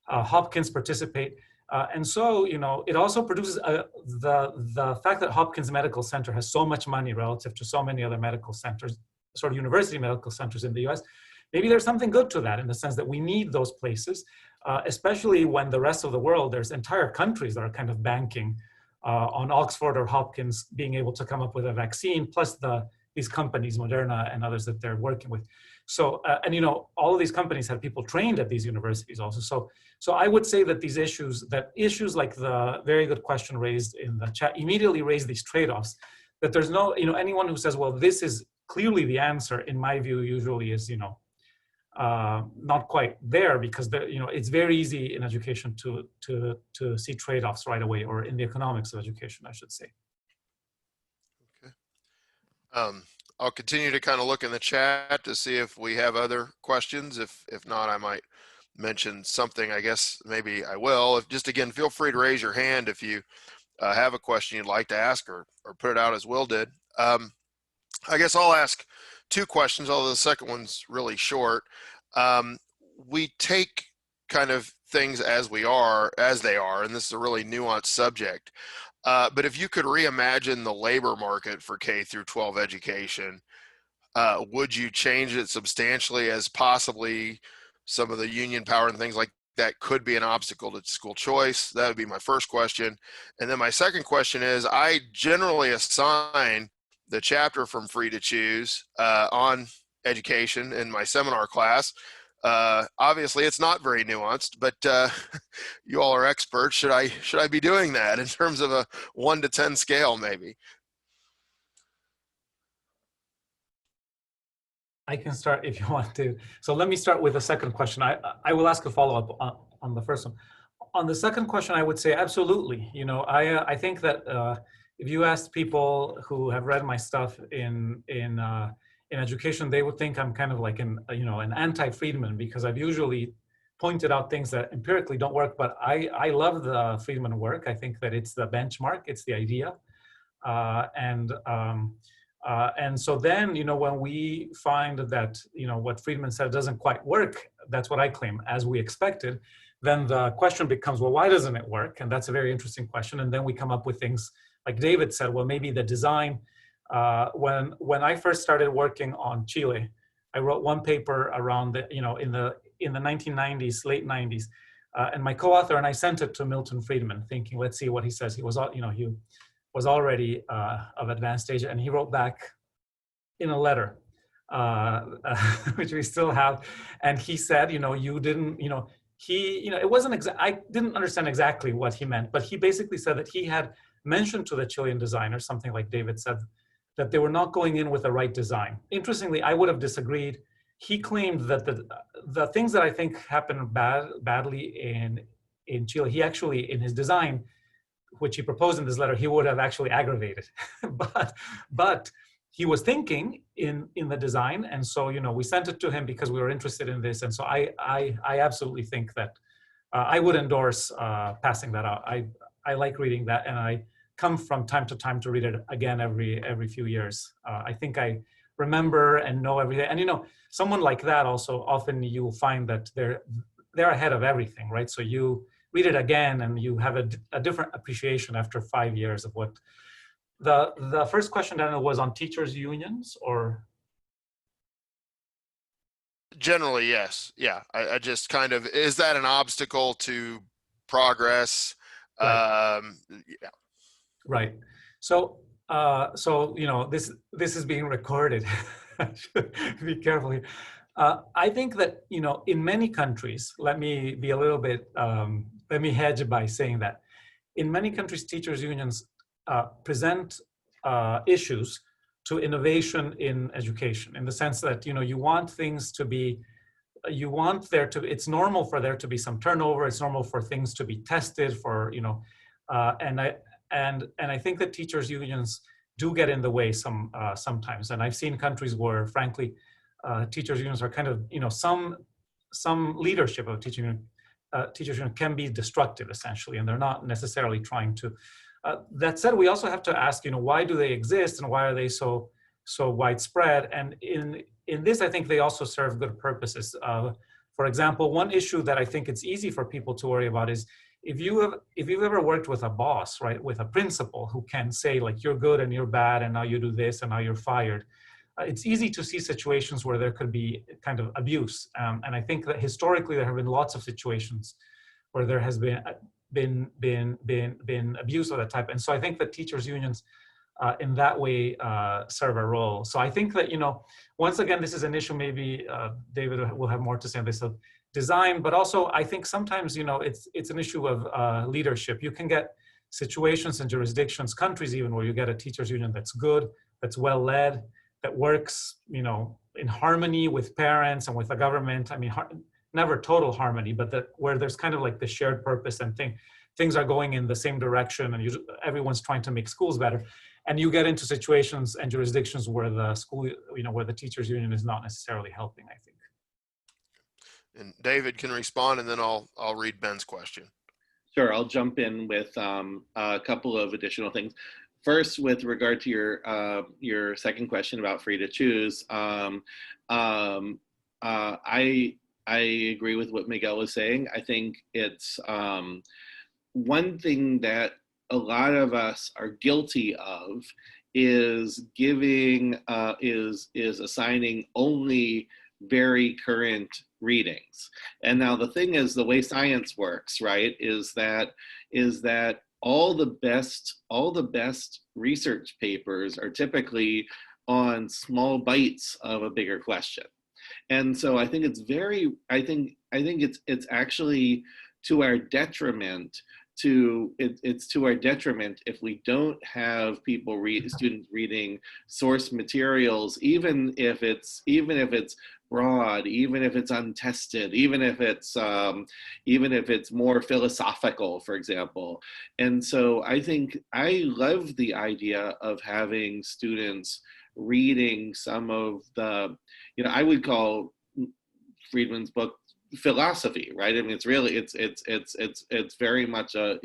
Hopkins participate. And so, you know, it also produces the fact that Hopkins Medical Center has so much money relative to so many other medical centers, sort of university medical centers in the US. Maybe there's something good to that in the sense that we need those places, especially when the rest of the world, there's entire countries that are kind of banking on Oxford or Hopkins being able to come up with a vaccine, plus these companies, Moderna and others that they're working with. So, and you know, all of these companies have people trained at these universities also. So I would say that these issues like the very good question raised in the chat immediately raise these trade-offs, that there's no, you know, anyone who says, well, this is clearly the answer, in my view, usually is, you know, not quite there, because you know, it's very easy in education to see trade-offs right away, or in the economics of education, I should say. Okay. I'll continue to kind of look in the chat to see if we have other questions. If not, I might mention something. I guess maybe I will. If just, again, feel free to raise your hand if you have a question you'd like to ask, or put it out as Will did. I guess I'll ask two questions, although the second one's really short. We take kind of things as they are, and this is a really nuanced subject. But if you could reimagine the labor market for K through 12 education, would you change it substantially, as possibly some of the union power and things like that could be an obstacle to school choice? That would be my first question. And then my second question is, I generally assign the chapter from Free to Choose on education in my seminar class. Obviously it's not very nuanced, but you all are experts. Should I be doing that in terms of a 1 to 10 scale, maybe? I can start if you want to. So let me start with the second question. I will ask a follow-up on the first one. On the second question, I would say absolutely. You know, I think that if you asked people who have read my stuff in education, they would think I'm kind of like an anti-Friedman, because I've usually pointed out things that empirically don't work. But I love the Friedman work. I think that it's the benchmark, it's the idea, and so then, you know, when we find that, you know, what Friedman said doesn't quite work, that's what I claim, as we expected, then the question becomes, well, why doesn't it work? And that's a very interesting question. And then we come up with things like David said, well, maybe the design. When I first started working on Chile, I wrote one paper around the, you know, in the 1990s, late 90s, and my co-author and I sent it to Milton Friedman, thinking, let's see what he says. He was, you know, he was already of advanced age, and he wrote back in a letter which we still have. And he said, you didn't, it wasn't I didn't understand exactly what he meant, but he basically said that he had mentioned to the Chilean designer, something like David said, that they were not going in with the right design. Interestingly, I would have disagreed. He claimed that the things that I think happened badly in Chile, he actually, in his design, which he proposed in this letter, he would have actually aggravated. but he was thinking in the design, and so we sent it to him because we were interested in this. And so I absolutely think that I would endorse passing that out. I like reading that, and I come from time to time to read it again every few years. I think I remember and know everything. And someone like that also, often you'll find that they're ahead of everything, right? So you read it again and you have a different appreciation after 5 years of what the first question, Daniel, was on teachers unions, or? Generally, yes. Yeah. I just kind of, is that an obstacle to progress? Right. Yeah. Right. So this is being recorded. I should be careful here. I think that in many countries, let me be a little bit, let me hedge by saying that in many countries, teachers unions present issues to innovation in education, in the sense that you want things to be, it's normal for there to be some turnover. It's normal for things to be tested for and I think that teachers unions do get in the way sometimes. And I've seen countries where, frankly, teachers unions are kind of some leadership of teachers union can be destructive, essentially, and they're not necessarily trying to. That said, we also have to ask, why do they exist and why are they so widespread? And in this, I think they also serve good purposes. For example, one issue that I think it's easy for people to worry about is if you've ever worked with a boss, right, with a principal who can say, like, you're good and you're bad and now you do this and now you're fired. It's easy to see situations where there could be kind of abuse, and I think that historically there have been lots of situations where there has been abuse of that type. And so I think that teachers unions in that way serve a role. So I think that once again, this is an issue. Maybe David will have more to say on this of design, but also I think sometimes it's an issue of leadership. You can get situations and jurisdictions, countries even, where you get a teachers union that's good, that's well led, that works, in harmony with parents and with the government. I mean, never total harmony, but where there's kind of like the shared purpose and things are going in the same direction, and everyone's trying to make schools better. And you get into situations and jurisdictions where the school, where the teachers union is not necessarily helping, I think. And David can respond, and then I'll read Ben's question. Sure, I'll jump in with a couple of additional things. First, with regard to your second question about free to choose, I agree with what Miguel was saying. I think it's one thing that a lot of us are guilty of is assigning only very current readings. And now the thing is, the way science works, right, is that all the best research papers are typically on small bites of a bigger question. And so I think it's it's actually to our detriment it's to our detriment if we don't have students reading source materials, even if it's broad, even if it's untested, even if it's more philosophical, for example. And so I think I love the idea of having students reading some of the, I would call Friedman's book philosophy, right? I mean, it's really it's very much a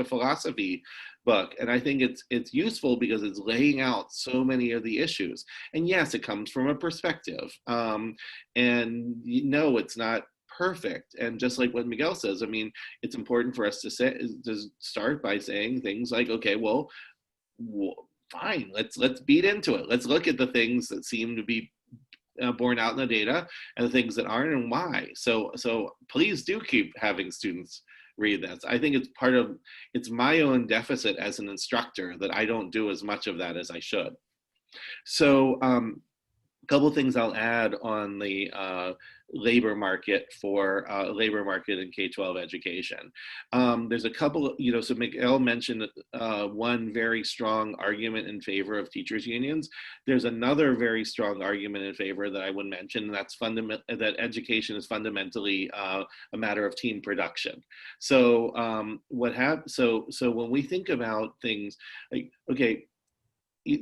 philosophy book, and I think it's useful because it's laying out so many of the issues. And yes, it comes from a perspective, and it's not perfect. And just like what Miguel says, I mean, it's important for us to start by saying things like, okay, well, fine, let's beat into it. Let's look at the things that seem to be borne out in the data and the things that aren't, and why. So please do keep having students read this. I think it's my own deficit as an instructor that I don't do as much of that as I should. So couple things I'll add on the labor market in K-12 education. There's a couple, so Miguel mentioned one very strong argument in favor of teachers unions. There's another very strong argument in favor that I would mention, and that's that education is fundamentally a matter of team production. So so when we think about things like, okay,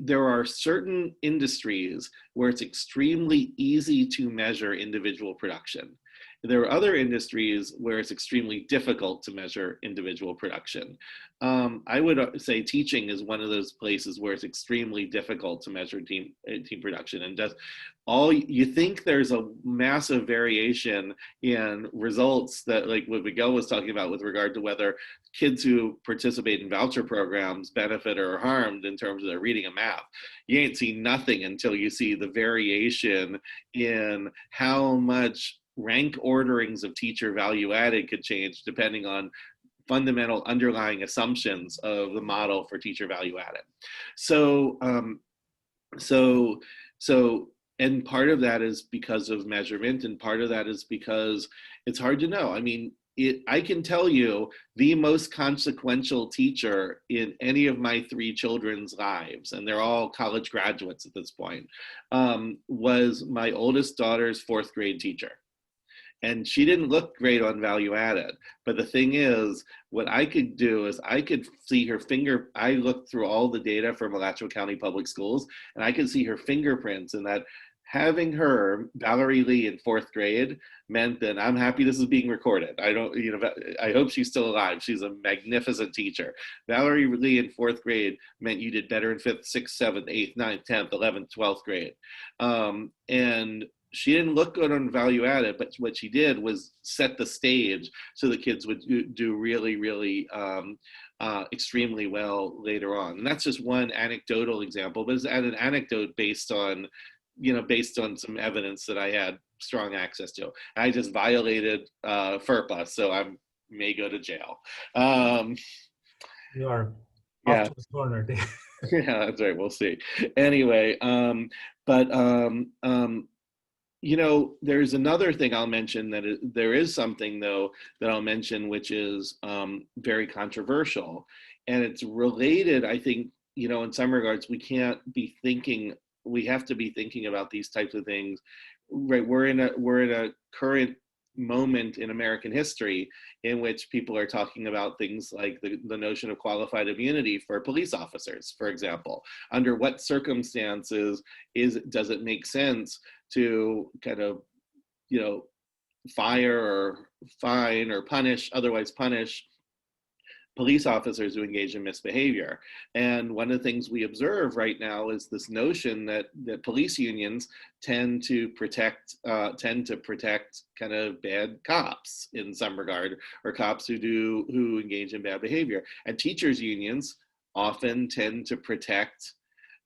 there are certain industries where it's extremely easy to measure individual production. There are other industries where it's extremely difficult to measure individual production. I would say teaching is one of those places where it's extremely difficult to measure team production, and just you think there's a massive variation in results, that like what Miguel was talking about with regard to whether kids who participate in voucher programs benefit or are harmed in terms of their reading and math. You ain't see nothing until you see the variation in how much rank orderings of teacher value added could change depending on fundamental underlying assumptions of the model for teacher value added. So, and part of that is because of measurement, and part of that is because it's hard to know. I mean, I can tell you the most consequential teacher in any of my 3 children's lives, and they're all college graduates at this point, was my oldest daughter's 4th grade teacher. And she didn't look great on value added. But the thing is, what I could do is I could see her finger. I looked through all the data from Alachua County Public Schools, and I could see her fingerprints, and that having her, Valerie Lee, in 4th grade meant that I'm happy this is being recorded. I hope she's still alive. She's a magnificent teacher. Valerie Lee in 4th grade meant you did better in 5th, 6th, 7th, 8th, 9th, 10th, 11th, 12th grade. And she didn't look good on value added, but what she did was set the stage so the kids would do really, really extremely well later on. And that's just one anecdotal example, but it's an anecdote based on some evidence that I had strong access to. I just violated FERPA, so I may go to jail. You are yeah. off to a corner. Yeah, that's right. We'll see. Anyway, there's another thing I'll mention there is something though that I'll mention which is very controversial, and it's related. I think in some regards we have to be thinking about these types of things. Right, we're in a current moment in American history in which people are talking about things like the notion of qualified immunity for police officers, for example. Under what circumstances does it make sense to kind of fire or fine or otherwise punish police officers who engage in misbehavior? And one of the things we observe right now is this notion that police unions tend to protect kind of bad cops in some regard, or cops who engage in bad behavior. And teachers unions often tend to protect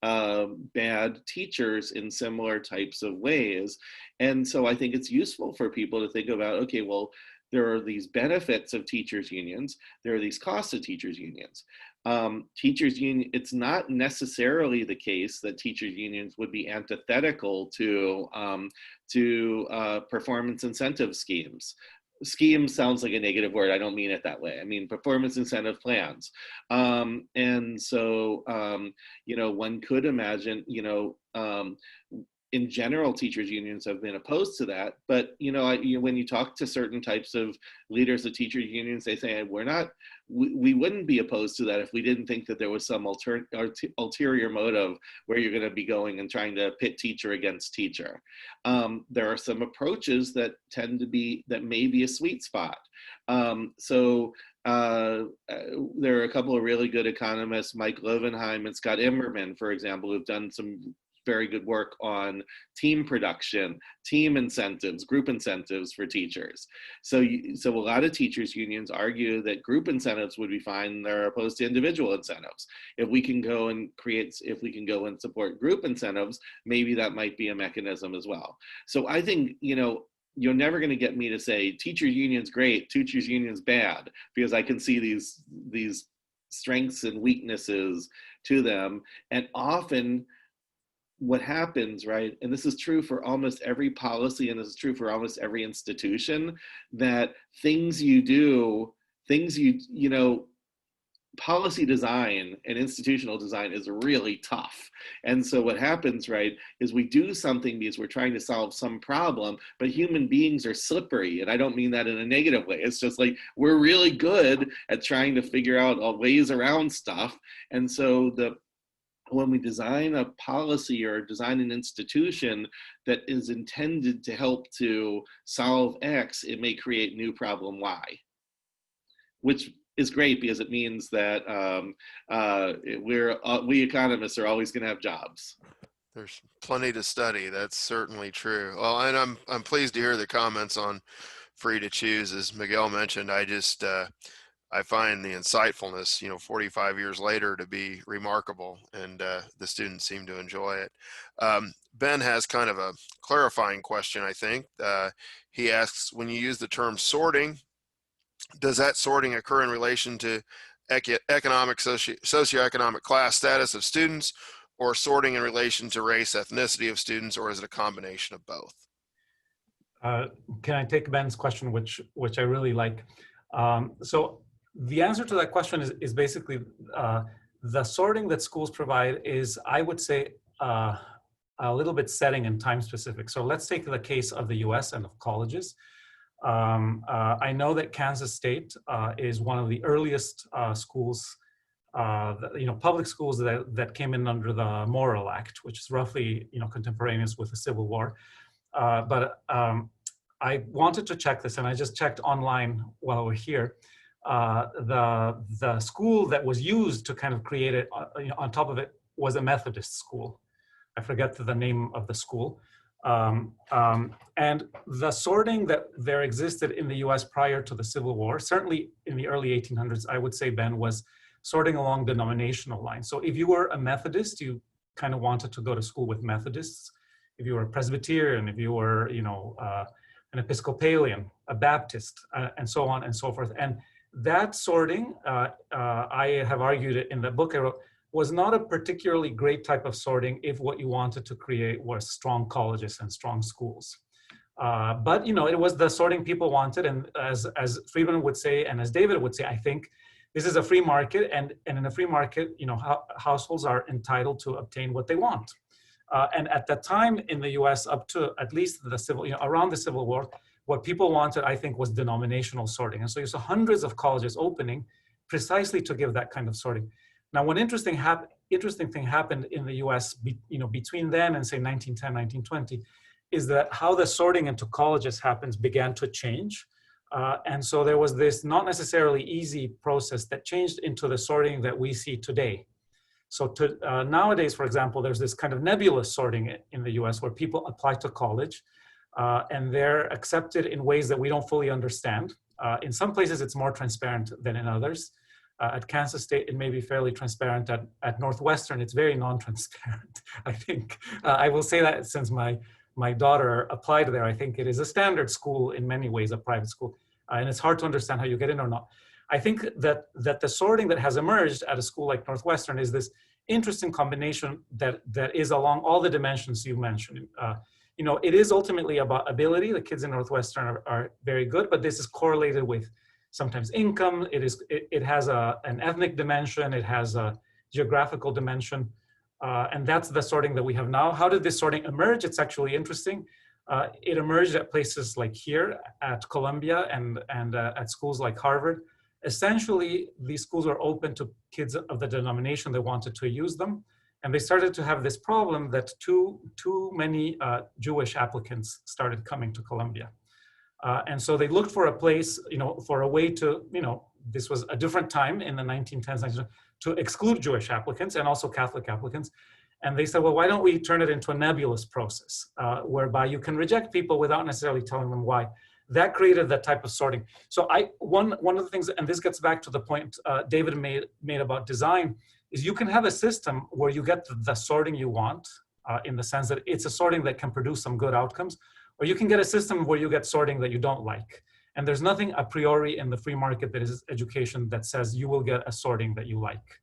bad teachers in similar types of ways. And so I think it's useful for people to think about, okay, well, there are these benefits of teachers unions, there are these costs of teachers unions. It's not necessarily the case that teachers unions would be antithetical to performance incentive schemes. Scheme sounds like a negative word. I don't mean it that way. I mean performance incentive plans. And so, one could imagine, in general, teachers unions have been opposed to that. But when you talk to certain types of leaders of teachers unions, they say we wouldn't be opposed to that if we didn't think that there was some ulterior motive where you're going to be going and trying to pit teacher against teacher. There are some approaches that may be a sweet spot. There are a couple of really good economists, Mike Lovenheim and Scott Immerman, for example, who've done some very good work on team production, team incentives, group incentives for teachers. So a lot of teachers unions argue that group incentives would be fine. They're opposed to individual incentives. If we can go and support group incentives, maybe that might be a mechanism as well. So I think, you're never going to get me to say teachers union's great, teachers union's bad, because I can see these strengths and weaknesses to them. And often what happens, right, and this is true for almost every policy, and this is true for almost every institution, that things you do, you know, policy design and institutional design is really tough. And so what happens, right, is we do something because we're trying to solve some problem, but human beings are slippery. And I don't mean that in a negative way. It's just like, we're really good at trying to figure out ways around stuff. And so when we design a policy or design an institution that is intended to help to solve X, it may create new problem Y, which is great because it means that we economists are always going to have jobs. There's plenty to study. That's certainly true. Well, and I'm pleased to hear the comments on free to choose. As Miguel mentioned, I find the insightfulness, 45 years later, to be remarkable, and the students seem to enjoy it. Ben has kind of a clarifying question, I think. He asks, when you use the term sorting, does that sorting occur in relation to economic, socioeconomic class status of students, or sorting in relation to race, ethnicity of students, or is it a combination of both? Can I take Ben's question, which I really like? So the answer to that question is basically the sorting that schools provide is, I would say, a little bit setting and time specific. So let's take the case of the US and of colleges. I know that Kansas State is one of the earliest schools, public schools that came in under the Morrill Act, which is roughly, contemporaneous with the Civil War. But I wanted to check this, and I just checked online while we're here. The school that was used to kind of create it, on top of it, was a Methodist school. I forget the name of the school. And the sorting that there existed in the US prior to the Civil War, certainly in the early 1800s, I would say, Ben, was sorting along denominational lines. So if you were a Methodist, you kind of wanted to go to school with Methodists. If you were a Presbyterian, if you were, an Episcopalian, a Baptist, and so on and so forth. And that sorting, I have argued it in the book I wrote, was not a particularly great type of sorting if what you wanted to create was strong colleges and strong schools. But it was the sorting people wanted, and as Friedman would say, and as David would say, I think this is a free market, and in a free market, households are entitled to obtain what they want. And at that time in the U.S., up to at least around the Civil War, what people wanted, I think, was denominational sorting, and so you saw hundreds of colleges opening precisely to give that kind of sorting. Now, one interesting thing happened in the U.S. Between then and say 1910, 1920, is that how the sorting into colleges began to change. And so there was this not necessarily easy process that changed into the sorting that we see today. So nowadays, for example, there's this kind of nebulous sorting in the US where people apply to college and they're accepted in ways that we don't fully understand. In some places, it's more transparent than in others. At Kansas State, it may be fairly transparent. At Northwestern, it's very non-transparent, I think. I will say that since my daughter applied there, I think it is a standard school in many ways, a private school. And it's hard to understand how you get in or not. I think that the sorting that has emerged at a school like Northwestern is this interesting combination that is along all the dimensions you mentioned. It is ultimately about ability. The kids in Northwestern are very good, but this is correlated with sometimes income. It has an ethnic dimension. It has a geographical dimension. And that's the sorting that we have now. How did this sorting emerge? It's actually interesting. It emerged at places like here at Columbia and at schools like Harvard. Essentially, these schools were open to kids of the denomination that wanted to use them. And they started to have this problem that too many Jewish applicants started coming to Columbia. And so they looked for a place, for a way to, this was a different time in the 1910s, to exclude Jewish applicants and also Catholic applicants. And they said, well, why don't we turn it into a nebulous process whereby you can reject people without necessarily telling them why. That created that type of sorting. So one of the things, and this gets back to the point David made about design, is you can have a system where you get the sorting you want in the sense that it's a sorting that can produce some good outcomes, or you can get a system where you get sorting that you don't like. And there's nothing a priori in the free market that is education that says you will get a sorting that you like.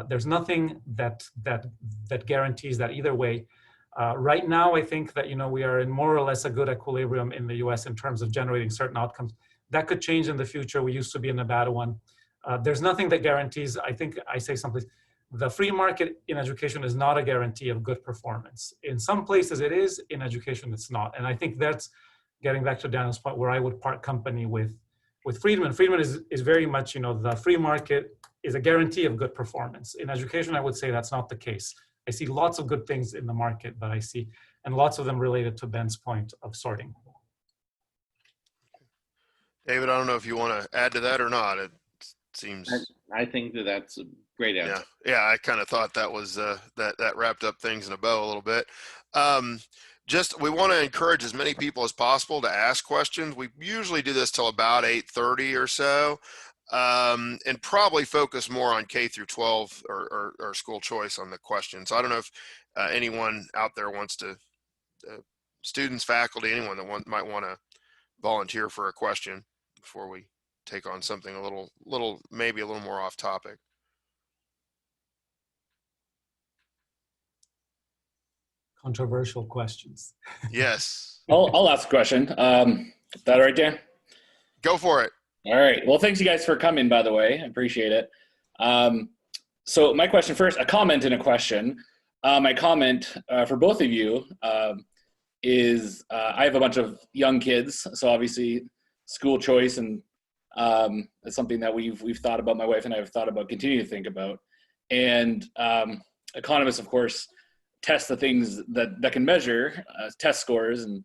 There's nothing that guarantees that either way. Right now, I think that we are in more or less a good equilibrium in the U.S. in terms of generating certain outcomes. That could change in the future. We used to be in a bad one. There's nothing that guarantees. I think I say something. The free market in education is not a guarantee of good performance. In some places it is, in education it's not. And I think that's getting back to Daniel's point where I would part company with Friedman. Friedman is very much, the free market is a guarantee of good performance. In education, I would say that's not the case. I see lots of good things in the market, but and lots of them related to Ben's point of sorting. David, I don't know if you want to add to that or not. It seems. I think that's a great answer. Yeah. I kind of thought that was that wrapped up things in a bow a little bit. We want to encourage as many people as possible to ask questions. We usually do this till about 8:30 or so, and probably focus more on K through 12 or school choice on the questions. So I don't know if anyone out there wants to, students, faculty, anyone that might want to volunteer for a question before we take on something maybe a little more off topic. Controversial questions. Yes. I'll ask a question. Is that all right, Dan? Go for it. All right. Well, thanks you guys for coming, by the way. I appreciate it. So my question first, a comment and a question. My comment for both of you is I have a bunch of young kids, so obviously school choice and it's something that we've thought about, my wife and I have thought about, continue to think about. And economists, of course, test the things that can measure test scores and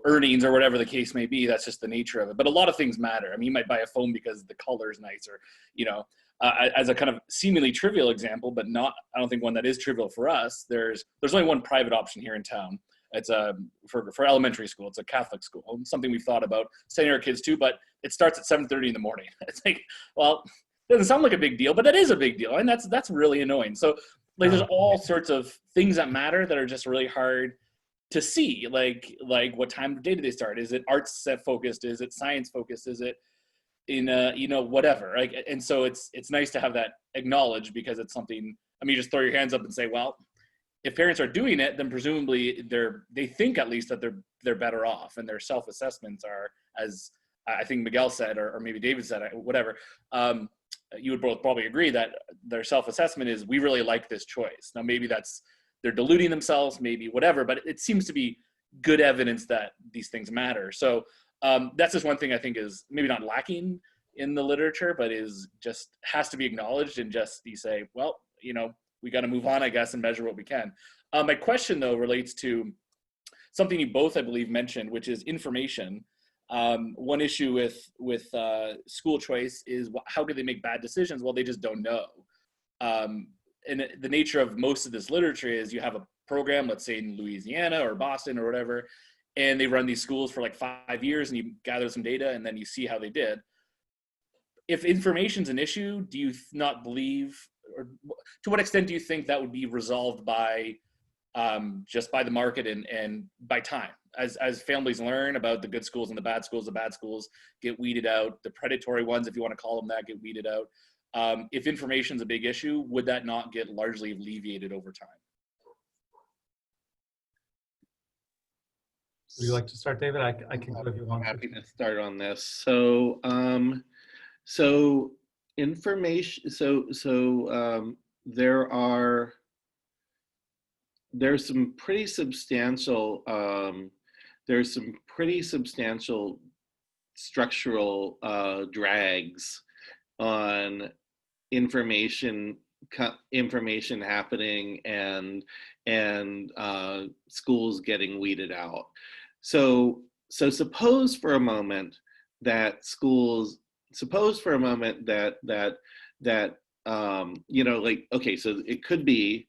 earnings or whatever the case may be. That's just the nature of it. But a lot of things matter. I mean, you might buy a phone because the color is nice, or as a kind of seemingly trivial example, but not, I don't think one that is trivial for us. There's only one private option here in town. It's for elementary school. It's a Catholic school. Something we've thought about sending our kids to, but it starts at 7:30 in the morning. It's like, well, it doesn't sound like a big deal, but it is a big deal, and that's really annoying. So like, there's all sorts of things that matter that are just really hard to see. Like what time of day do they start? Is it arts focused? Is it science focused? Is it in whatever? Like, and so it's nice to have that acknowledged, because it's something. I mean, you just throw your hands up and say, well, if parents are doing it, then presumably they think at least that they're better off, and their self-assessments are, as I think Miguel said, or maybe David said, whatever. You would both probably agree that their self-assessment is, we really like this choice. Now, maybe they're deluding themselves, maybe whatever, but it seems to be good evidence that these things matter. So that's just one thing I think is maybe not lacking in the literature, but is just has to be acknowledged, and just you say, well, we got to move on, I guess, and measure what we can. My question, though, relates to something you both, I believe, mentioned, which is information. One issue with school choice is, how could they make bad decisions? Well, they just don't know. And the nature of most of this literature is, you have a program, let's say in Louisiana or Boston or whatever, and they run these schools for like 5 years, and you gather some data, and then you see how they did. If information's an issue, do you not believe, or to what extent do you think that would be resolved by just by the market and by time? As families learn about the good schools and the bad schools get weeded out, the predatory ones, if you want to call them that, get weeded out. If information's a big issue, would that not get largely alleviated over time? Would you like to start, David? I can go if you want. I'm happy to start on this. So information. There's some pretty substantial. There's some pretty substantial structural drags on information happening and schools getting weeded out. So suppose for a moment that okay, so it could be,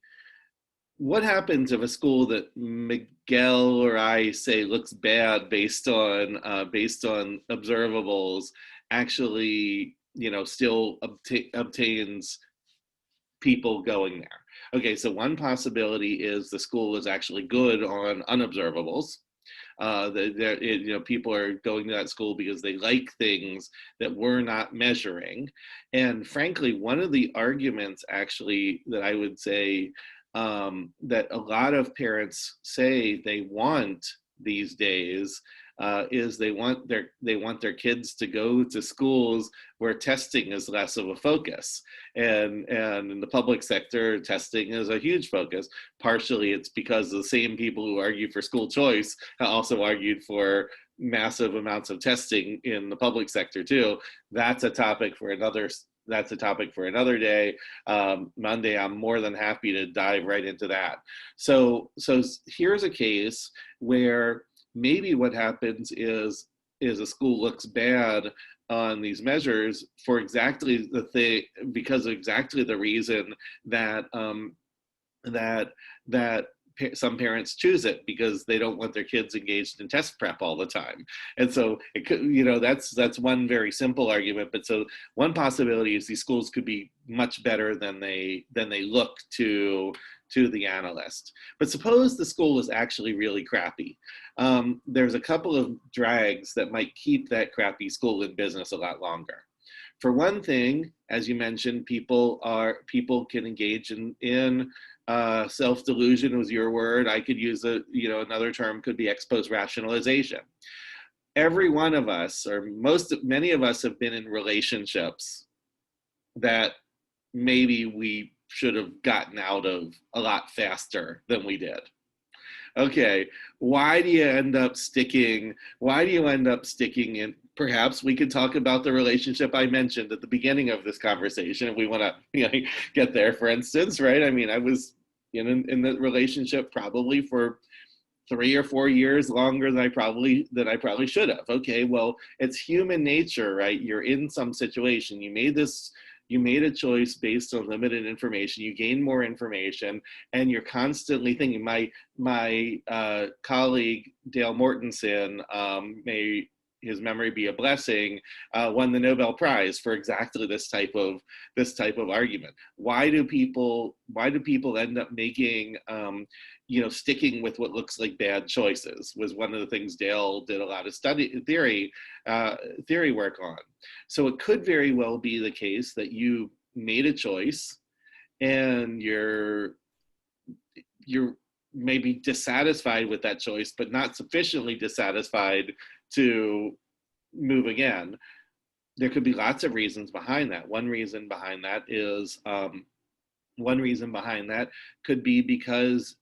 what happens if a school that Miguel or I say looks bad based on observables actually still obtains people going there? Okay, so one possibility is the school is actually good on unobservables. People are going to that school because they like things that we're not measuring. And frankly, one of the arguments actually that I would say that a lot of parents say they want these days is they want their kids to go to schools where testing is less of a focus, and in the public sector, testing is a huge focus. Partially, it's because the same people who argue for school choice also argued for massive amounts of testing in the public sector too. That's a topic for another. That's a topic for another day. Monday, I'm more than happy to dive right into that. So here's a case where maybe what happens is a school looks bad on these measures for exactly the thing, because of exactly the reason that that some parents choose it, because they don't want their kids engaged in test prep all the time. And so it could, that's one very simple argument. But so one possibility is these schools could be much better than they look to the analyst. But suppose the school is actually really crappy. There's a couple of drags that might keep that crappy school in business a lot longer. For one thing, as you mentioned, people can engage in self-delusion was your word. I could use another term could be ex post rationalization. Every one of us, or many of us, have been in relationships that maybe we should have gotten out of a lot faster than we did. Okay, why do you end up sticking in? Perhaps we could talk about the relationship I mentioned at the beginning of this conversation if we want to get there, for instance, right? I mean, I was in the relationship probably for 3 or 4 years longer than I probably should have. Okay, well, it's human nature, right? You're in some situation, you made a choice based on limited information, you gain more information, and you're constantly thinking. My colleague Dale Mortensen, may his memory be a blessing, won the Nobel Prize for exactly this type of argument. Why do people end up making sticking with what looks like bad choices? Was one of the things Dale did a lot of theory work on. So it could very well be the case that you made a choice and you're maybe dissatisfied with that choice, but not sufficiently dissatisfied to move again. There could be lots of reasons behind that. One reason behind that could be because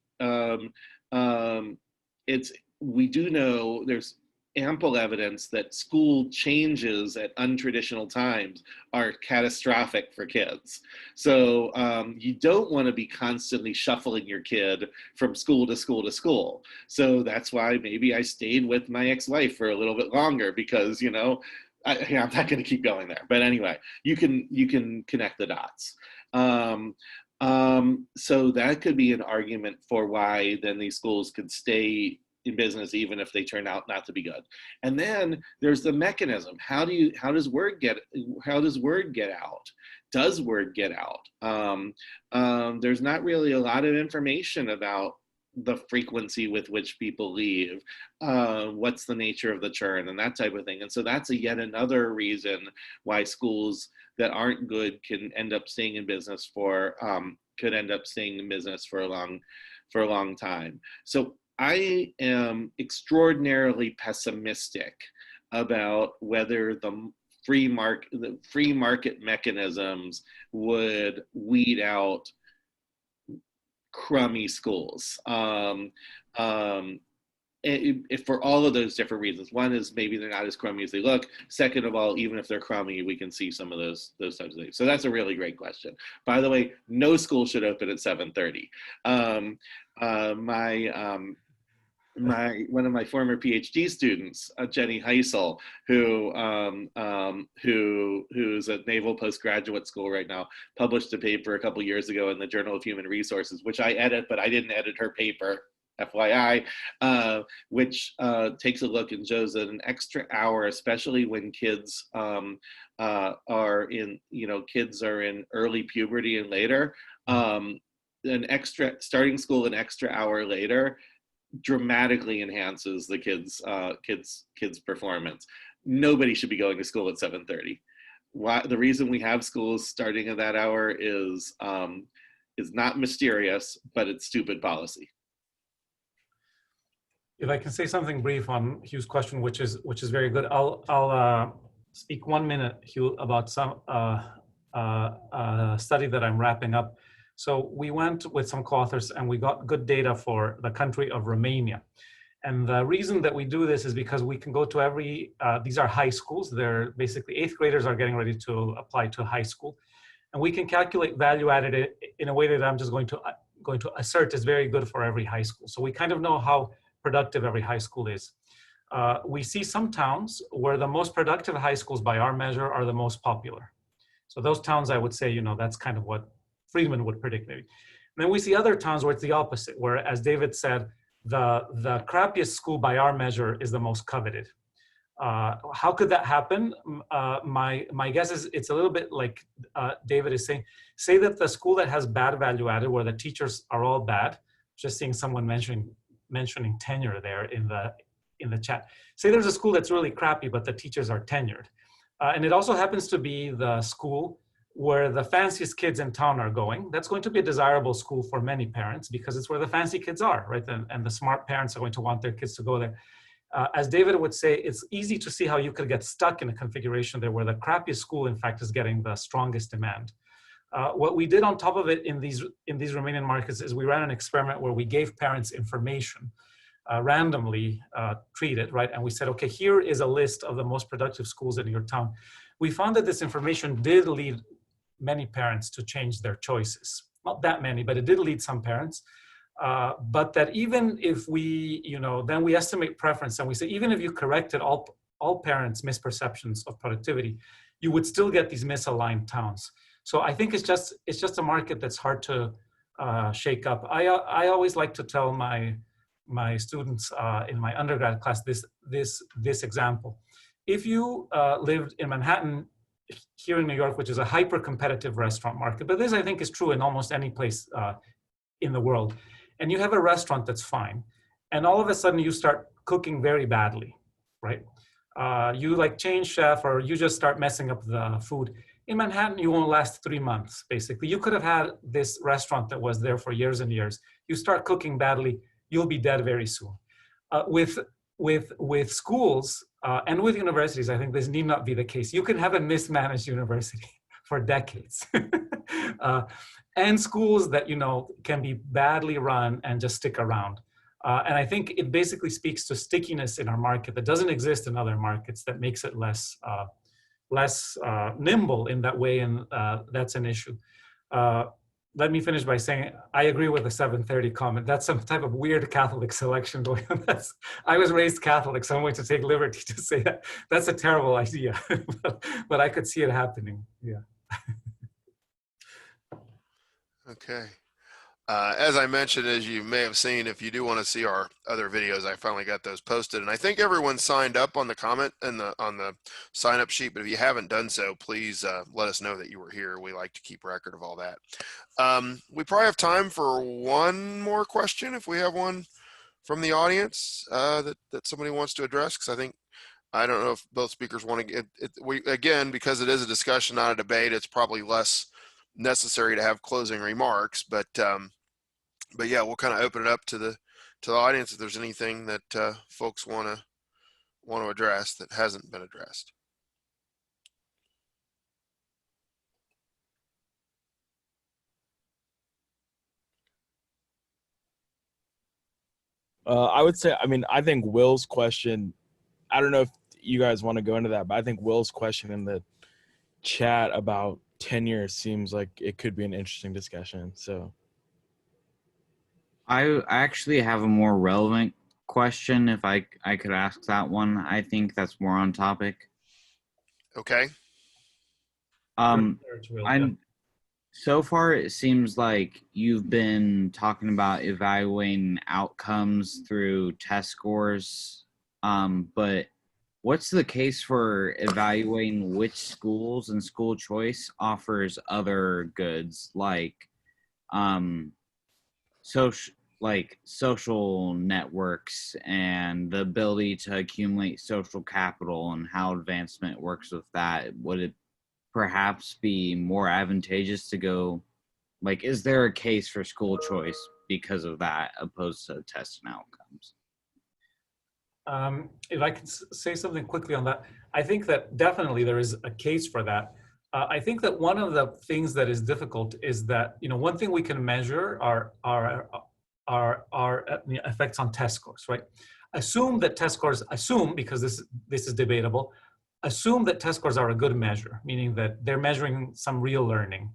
we do know there's ample evidence that school changes at untraditional times are catastrophic for kids. So you don't want to be constantly shuffling your kid from school to school to school. So that's why maybe I stayed with my ex-wife for a little bit longer, because I'm not going to keep going there. But anyway, you can connect the dots. So that could be an argument for why then these schools could stay in business even if they turn out not to be good. And then there's the mechanism. How does word get out? Does word get out? There's not really a lot of information about the frequency with which people leave, what's the nature of the churn, and that type of thing. And so that's yet another reason why schools that aren't good can end up staying in business for a long time. So I am extraordinarily pessimistic about whether the free market mechanisms would weed out crummy schools. If for all of those different reasons. One is maybe they're not as crummy as they look. Second of all, even if they're crummy, we can see some of those types of things. So that's a really great question. By the way, no school should open at 7:30. One of my former PhD students, Jenny Heisel, who's at Naval Postgraduate School right now, published a paper a couple years ago in the Journal of Human Resources, which I edit, but I didn't edit her paper, FYI, which takes a look and shows that an extra hour, especially when kids are in early puberty and later, starting school an extra hour later dramatically enhances the kids' performance. Nobody should be going to school at 7:30. Why, the reason we have schools starting at that hour is not mysterious, but it's stupid policy. If I can say something brief on Hugh's question, which is very good, I'll speak 1 minute, Hugh, about some study that I'm wrapping up. So we went with some co-authors and we got good data for the country of Romania. And the reason that we do this is because we can go to every, these are high schools. They're basically 8th graders are getting ready to apply to high school. And we can calculate value added in a way that I'm just going to assert is very good for every high school. So we kind of know how productive every high school is. We see some towns where the most productive high schools by our measure are the most popular. So those towns, I would say, you know, that's kind of what Friedman would predict maybe. And then we see other towns where it's the opposite, where, as David said, the crappiest school by our measure is the most coveted. How could that happen? My guess is it's a little bit like David is saying. Say that the school that has bad value added, where the teachers are all bad, just seeing someone mentioning tenure there in the chat. Say there's a school that's really crappy, but the teachers are tenured. And it also happens to be the school where the fanciest kids in town are going. That's going to be a desirable school for many parents because it's where the fancy kids are, right? And the smart parents are going to want their kids to go there. As David would say, it's easy to see how you could get stuck in a configuration there where the crappiest school, in fact, is getting the strongest demand. What we did on top of it in these Romanian markets is we ran an experiment where we gave parents information randomly treated, right? And we said, okay, here is a list of the most productive schools in your town. We found that this information did lead many parents to change their choices. Not that many, but it did lead some parents. But that even if we, you know, then we estimate preference and we say, even if you corrected all parents' misperceptions of productivity, you would still get these misaligned towns. So I think it's just a market that's hard to shake up. I always like to tell my students in my undergrad class this example. If you lived in Manhattan here in New York, which is a hyper-competitive restaurant market, but this I think is true in almost any place in the world, and you have a restaurant that's fine, and all of a sudden you start cooking very badly, right? You like change chef or you just start messing up the food. In Manhattan, you won't last 3 months, basically. You could have had this restaurant that was there for years and years. You start cooking badly, you'll be dead very soon. With schools and with universities, I think this need not be the case. You can have a mismanaged university for decades. And schools that, you know, can be badly run and just stick around. And I think it basically speaks to stickiness in our market that doesn't exist in other markets that makes it less nimble in that way, and that's an issue. Let me finish by saying I agree with the 7:30 comment. That's some type of weird Catholic selection going on. I was raised Catholic, so I'm going to take liberty to say that. That's a terrible idea, but I could see it happening. Yeah. Okay. As I mentioned, as you may have seen, if you do want to see our other videos, I finally got those posted, and I think everyone signed up on the comment and on the sign up sheet. But if you haven't done so, please let us know that you were here. We like to keep record of all that. We probably have time for one more question if we have one from the audience that somebody wants to address, because I don't know if both speakers want to get it. Again, because it is a discussion, not a debate, it's probably less necessary to have closing remarks, but yeah, we'll kind of open it up to the audience if there's anything that folks want to address that hasn't been addressed. I would say, I mean, I think Will's question, I don't know if you guys want to go into that, but I think Will's question in the chat about tenure seems like it could be an interesting discussion. So I actually have a more relevant question if I could ask that one. I think that's more on topic. Okay. So far it seems like you've been talking about evaluating outcomes through test scores, but what's the case for evaluating which schools and school choice offers other goods like like social networks and the ability to accumulate social capital and how advancement works with that, would it perhaps be more advantageous to go, like, is there a case for school choice because of that opposed to test and outcomes? If I could say something quickly on that, I think that definitely there is a case for that. I think that one of the things that is difficult is that, one thing we can measure are effects on test scores, right? Assume that test scores, because this is debatable, assume that test scores are a good measure, meaning that they're measuring some real learning.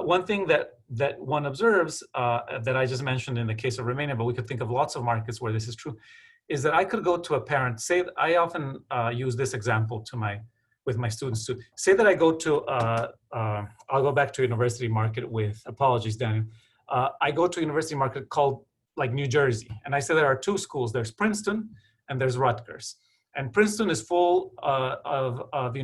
One thing that one observes that I just mentioned in the case of Romania, but we could think of lots of markets where this is true, is that I could go to a parent, say, I often use this example with my students too. Say that I go to, I'll go back to university market with, apologies, Daniel. I go to a university market called like New Jersey, and I say there are two schools. There's Princeton and there's Rutgers. And Princeton is full of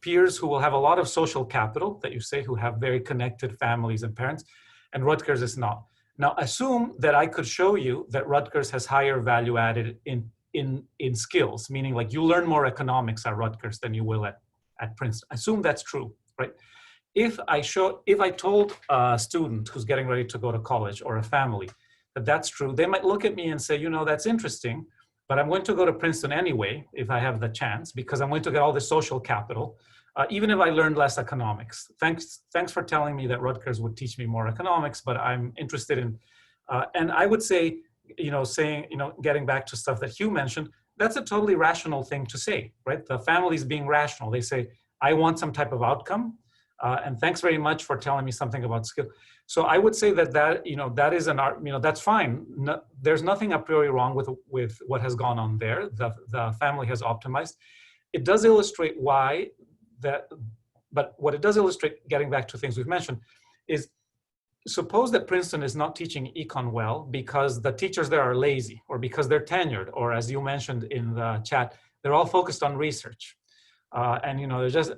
peers who will have a lot of social capital, that you say, who have very connected families and parents, and Rutgers is not. Now, assume that I could show you that Rutgers has higher value added in skills, meaning like you learn more economics at Rutgers than you will at Princeton. Assume that's true, right? If I told a student who's getting ready to go to college or a family that that's true, they might look at me and say, that's interesting, but I'm going to go to Princeton anyway if I have the chance, because I'm going to get all the social capital. Even if I learned less economics. Thanks for telling me that Rutgers would teach me more economics, but I'm interested in, and I would say, getting back to stuff that Hugh mentioned, that's a totally rational thing to say, right? The family's being rational. They say, I want some type of outcome, and thanks very much for telling me something about skill. So I would say that is an art, that's fine. No, there's nothing a priori wrong with what has gone on there. The family has optimized. It does illustrate why but what it does illustrate, getting back to things we've mentioned, is suppose that Princeton is not teaching econ well because the teachers there are lazy, or because they're tenured, or as you mentioned in the chat, they're all focused on research. They're just,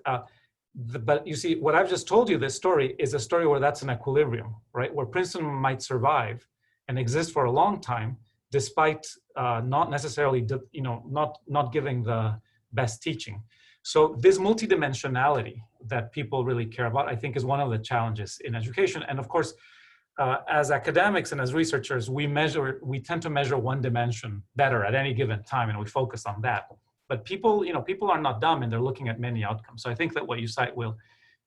but you see, what I've just told you, this story is a story where that's an equilibrium, right? Where Princeton might survive and exist for a long time, despite not necessarily, not giving the best teaching. So this multidimensionality that people really care about, I think, is one of the challenges in education. And of course, as academics and as researchers, we tend to measure one dimension better at any given time, and we focus on that. But people are not dumb, and they're looking at many outcomes. So I think that what you cite, Will,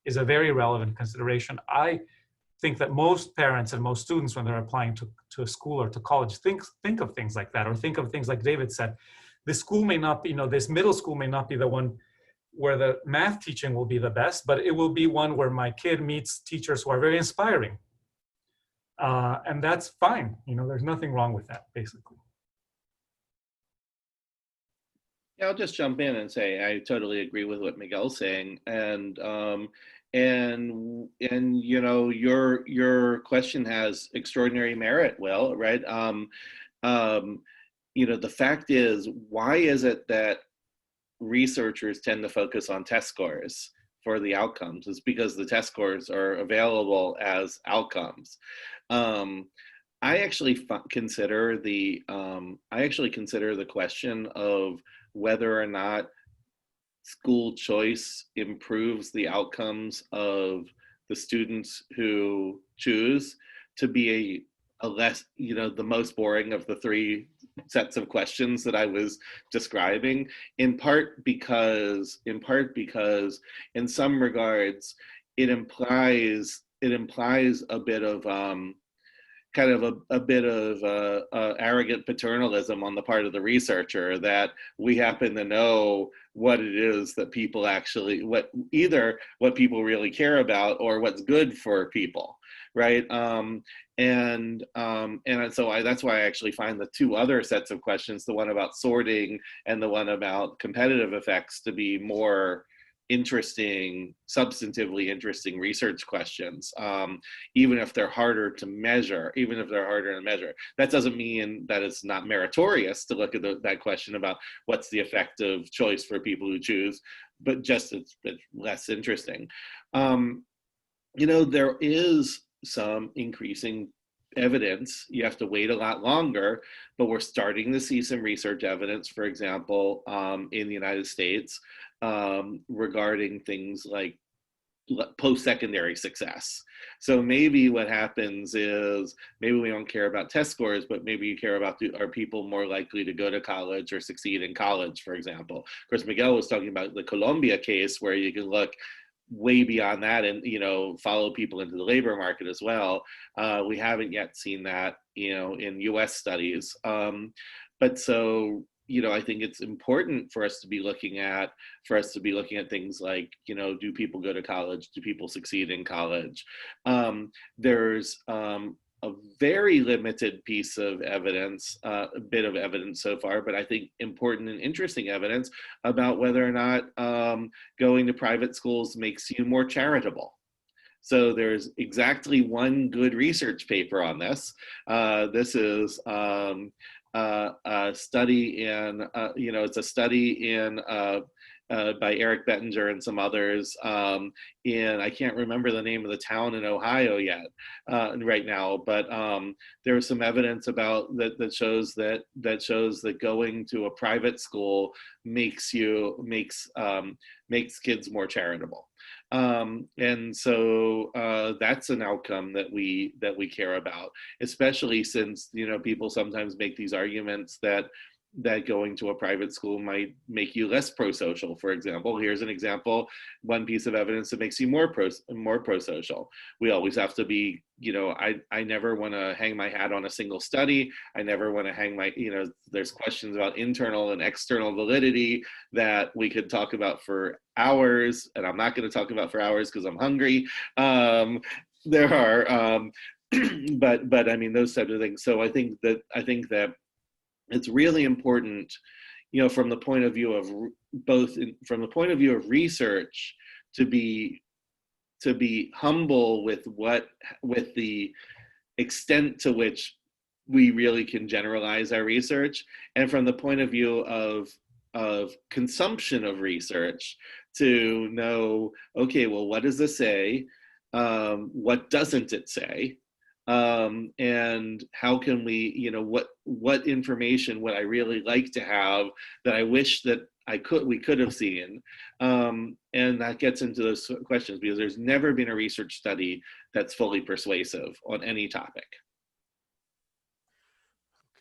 is a very relevant consideration. I think that most parents and most students, when they're applying to a school or to college, think of things like that, or think of things like David said. This school may not be, this middle school may not be the one where the math teaching will be the best, but it will be one where my kid meets teachers who are very inspiring. And that's fine. There's nothing wrong with that, basically. Yeah, I'll just jump in and say I totally agree with what Miguel's saying, and your question has extraordinary merit, Will, right? The fact is, why is it that researchers tend to focus on test scores for the outcomes? Is because the test scores are available as outcomes. I actually consider the question of whether or not school choice improves the outcomes of the students who choose to be a less, the most boring of the three sets of questions that I was describing, in part because in some regards it implies a bit of arrogant paternalism on the part of the researcher, that we happen to know what it is that people actually, what people really care about, or what's good for people, right? And so that's why I actually find the two other sets of questions, the one about sorting and the one about competitive effects, to be more interesting, substantively interesting research questions, even if they're harder to measure. That doesn't mean that it's not meritorious to look at that question about what's the effect of choice for people who choose, but just it's less interesting. There is some increasing evidence. You have to wait a lot longer, but we're starting to see some research evidence, for example, in the United States regarding things like post-secondary success. So maybe what happens is maybe we don't care about test scores, but maybe you care about are people more likely to go to college or succeed in college, for example. Of course, Miguel was talking about the Colombia case where you can look way beyond that and follow people into the labor market as well. We haven't yet seen that in US studies. But so I think it's important for us to be looking at things like, do people go to college? Do people succeed in college? There's a very limited piece of evidence, a bit of evidence so far, but I think important and interesting evidence about whether or not going to private schools makes you more charitable. So there's exactly one good research paper on this. This is a study in, it's a study in by Eric Bettinger and some others I can't remember the name of the town in Ohio yet right now, but there was some evidence about that shows that going to a private school makes kids more charitable. And so that's an outcome that we care about, especially since people sometimes make these arguments that going to a private school might make you less pro-social. For example, here's an example, one piece of evidence that makes you more pro-social. We always have to be, I never want to hang my hat on a single study. I never want to hang my, there's questions about internal and external validity that we could talk about for hours, and I'm not going to talk about for hours because I'm hungry. There are, but I mean, those types of things. So I think that it's really important, from the point of view of from the point of view of research, to be humble with the extent to which we really can generalize our research, and from the point of view of consumption of research, to know, okay, well, what does this say? What doesn't it say? And how can we, what information would I really like to have that I wish that we could have seen? And that gets into those questions, because there's never been a research study that's fully persuasive on any topic.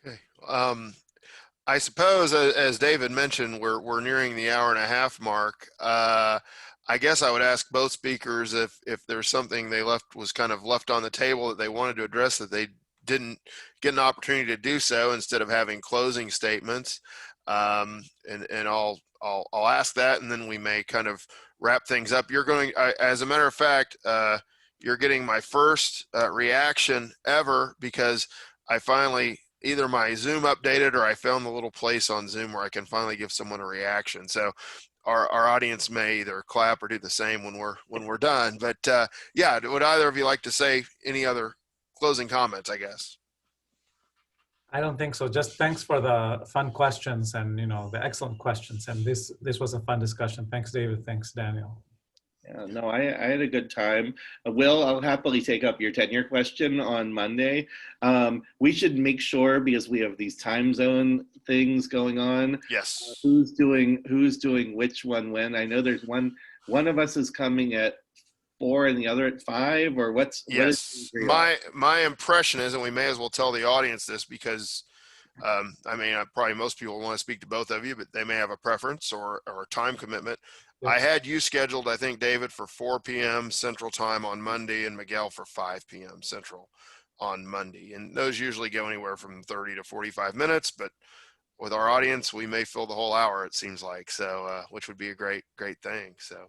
Okay. I suppose, as David mentioned, we're nearing the hour and a half mark. I guess I would ask both speakers if there's something was kind of left on the table that they wanted to address that they didn't get an opportunity to do so, instead of having closing statements. And I'll ask that, and then we may kind of wrap things up. As a matter of fact, you're getting my first reaction ever, because I finally, either my Zoom updated or I found the little place on Zoom where I can finally give someone a reaction. So our audience may either clap or do the same when we're done. But yeah, would either of you like to say any other closing comments, I guess? I don't think so. Just thanks for the fun questions and the excellent questions. And this was a fun discussion. Thanks, David. Thanks, Daniel. Yeah, no, I had a good time. Will, I'll happily take up your tenure question on Monday. We should make sure, because we have these time zone things going on. Yes. Who's doing which one when? I know there's one of us is coming at 4 and the other at 5, or what's? Yes. My impression is, and we may as well tell the audience this, because probably most people want to speak to both of you, but they may have a preference or a time commitment. Yes. I had you scheduled, I think, David, for 4 p.m. Central Time on Monday, and Miguel for 5 p.m. Central on Monday. And those usually go anywhere from 30 to 45 minutes, but with our audience, we may fill the whole hour, it seems like, so which would be a great thing. So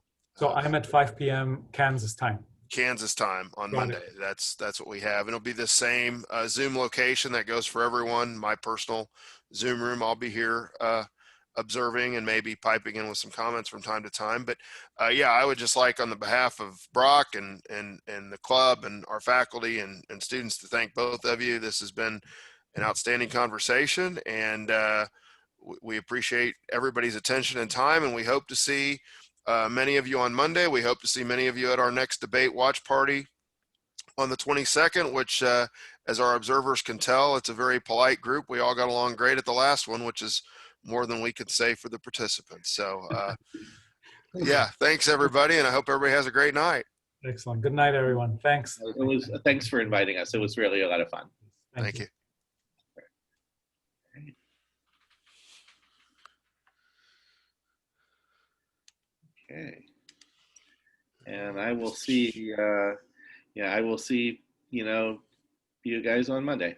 I'm at 5 p.m. Kansas time. Kansas time on Monday. That's what we have. And it'll be the same Zoom location that goes for everyone. My personal Zoom room. I'll be here observing and maybe piping in with some comments from time to time. But yeah, I would just like, on the behalf of Brock and the club and our faculty and students, to thank both of you. This has been an outstanding conversation, and we appreciate everybody's attention and time, and we hope to see many of you on Monday. We hope to see many of you at our next debate watch party on the 22nd, which, as our observers can tell, it's a very polite group. We all got along great at the last one, which is more than we could say for the participants. So yeah, thanks everybody, and I hope everybody has a great night. Excellent. Good night, everyone. Thanks. It was, thanks for inviting us. It was really a lot of fun. Thank you. Okay. And I will see, yeah, I will see, you guys on Monday.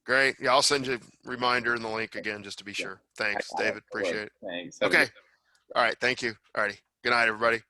Great. Yeah, I'll send you a reminder and the link again just to be sure. Thanks, David. Appreciate it. Thanks. Have a Okay. good- All right. Thank you. All righty. Good night, everybody.